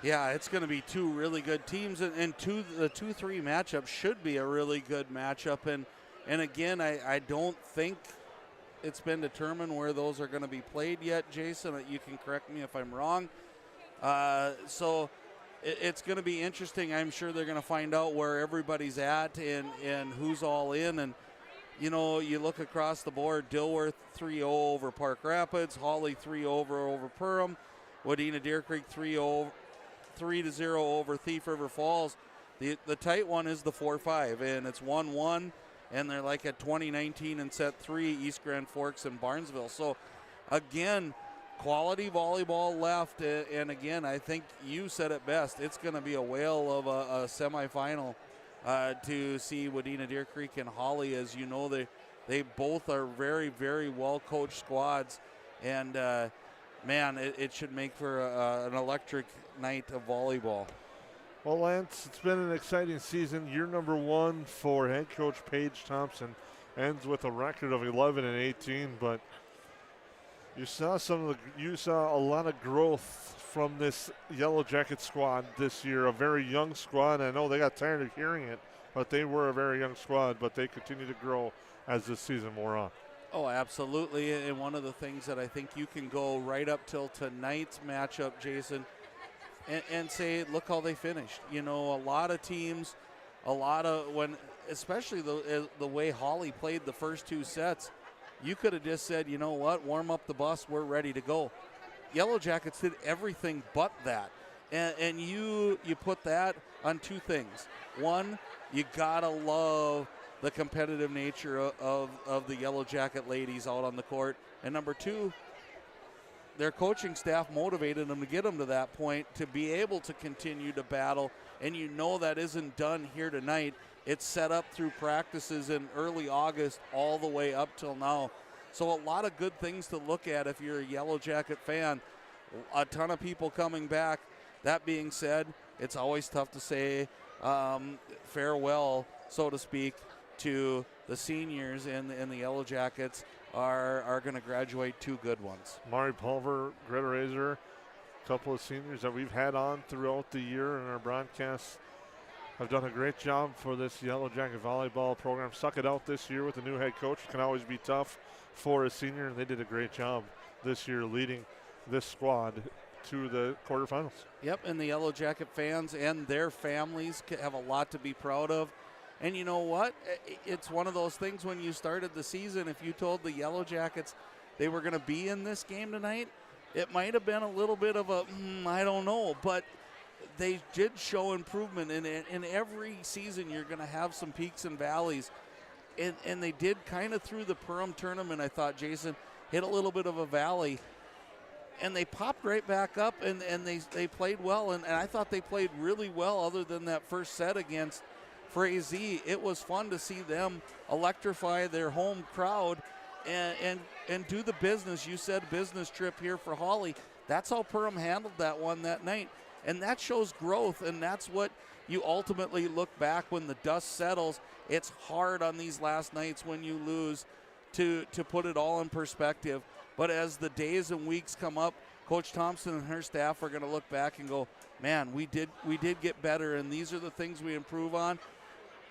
Yeah, it's going to be two really good teams, and the 2-3 matchup should be a really good matchup. And again, I don't think it's been determined where those are going to be played yet, Jason. You can correct me if I'm wrong. So it's going to be interesting. I'm sure they're going to find out where everybody's at and who's all in. And, you know, you look across the board, Dilworth 3-0 over Park Rapids, Hawley 3-0 over Perham, Wadena Deer Creek 3-0 over Thief River Falls. The tight one is the 4-5, and it's 1-1. And they're like at 2019 in set 3, East Grand Forks and Barnesville. So, again, quality volleyball left. And, again, I think you said it best. It's going to be a whale of a semifinal to see Wadena Deer Creek and Hawley. As you know, they both are very, very well-coached squads. And, man, it should make for an electric night of volleyball. Well, Lance, it's been an exciting season. Year number 1 for head coach Paige Thompson ends with a record of 11-18. But you saw a lot of growth from this Yellow Jacket squad this year. A very young squad. I know they got tired of hearing it, but they were a very young squad. But they continue to grow as the season wore on. Oh, absolutely. And one of the things that I think you can go right up till tonight's matchup, Jason, and say, look how they finished. You know, a lot of teams, especially the way Hawley played the first 2 sets, you could have just said, you know what, warm up the bus, we're ready to go. Yellow Jackets did everything but that. And you put that on 2 things. One, you gotta love the competitive nature of the Yellow Jacket ladies out on the court. And number 2, their coaching staff motivated them to get them to that point to be able to continue to battle. And you know that isn't done here tonight. It's set up through practices in early August all the way up till now. So a lot of good things to look at if you're a Yellow Jacket fan. A ton of people coming back. That being said, it's always tough to say farewell, so to speak, to the seniors and the Yellow Jackets. Are going to graduate 2 good ones. Mari Pulver, Greta Razor, a couple of seniors that we've had on throughout the year in our broadcasts have done a great job for this Yellow Jacket volleyball program. Suck it out this year with the new head coach. It can always be tough for a senior, and they did a great job this year leading this squad to the quarterfinals. Yep, and the Yellow Jacket fans and their families have a lot to be proud of. And you know what? It's one of those things when you started the season, if you told the Yellow Jackets they were going to be in this game tonight, it might have been a little bit of a, I don't know. But they did show improvement. And in every season, you're going to have some peaks and valleys. And they did kind of through the Perham tournament, I thought, Jason, hit a little bit of a valley. And they popped right back up, and they played well. And I thought they played really well other than that first set against Frazee. It was fun to see them electrify their home crowd and do the business. You said business trip here for Hawley. That's how Perham handled that one that night. And that shows growth, and that's what you ultimately look back when the dust settles. It's hard on these last nights when you lose to put it all in perspective. But as the days and weeks come up, Coach Thompson and her staff are going to look back and go, man, we did get better, and these are the things we improve on.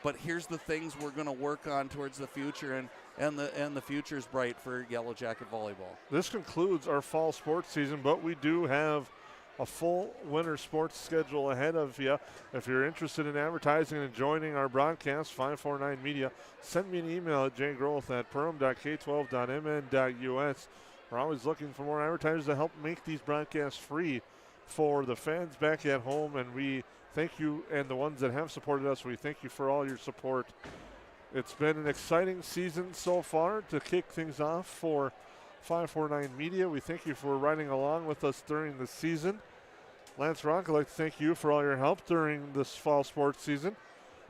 But here's the things we're going to work on towards the future, and the future's bright for Yellow Jacket volleyball. This concludes our fall sports season, but we do have a full winter sports schedule ahead of you. If you're interested in advertising and joining our broadcast, 549 Media, send me an email at jgrowth@perham.k12.mn.us. We're always looking for more advertisers to help make these broadcasts free for the fans back at home, and we thank you, and the ones that have supported us, we thank you for all your support. It's been an exciting season so far to kick things off for 549 Media. We thank you for riding along with us during the season. Lance Rock, I'd like to thank you for all your help during this fall sports season.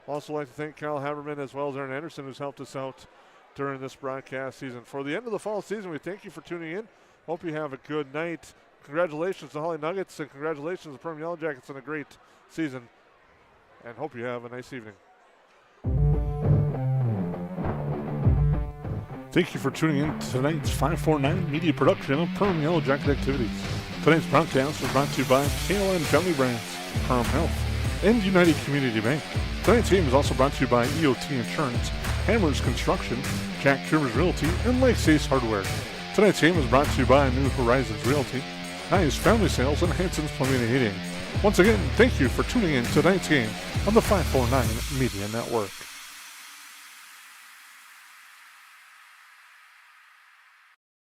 Also like to thank Kyle Haberman as well as Aaron Anderson, who's helped us out during this broadcast season. For the end of the fall season, we thank you for tuning in. Hope you have a good night. Congratulations to Hawley Nuggets and congratulations to Perham Yellowjackets on a great season. And hope you have a nice evening. Thank you for tuning in to tonight's 549 media production of Perham Yellowjacket activities. Tonight's broadcast was brought to you by KLM Gummy Brands, Perham Health, and United Community Bank. Tonight's game is also brought to you by EOT Insurance, Hammers Construction, Jack Trivers Realty, and Lakes Ace Hardware. Tonight's game is brought to you by New Horizons Realty, Nice Family Sales, and Hanson's Plumbing and Heating. Once again, thank you for tuning in to tonight's game on the 549 Media Network.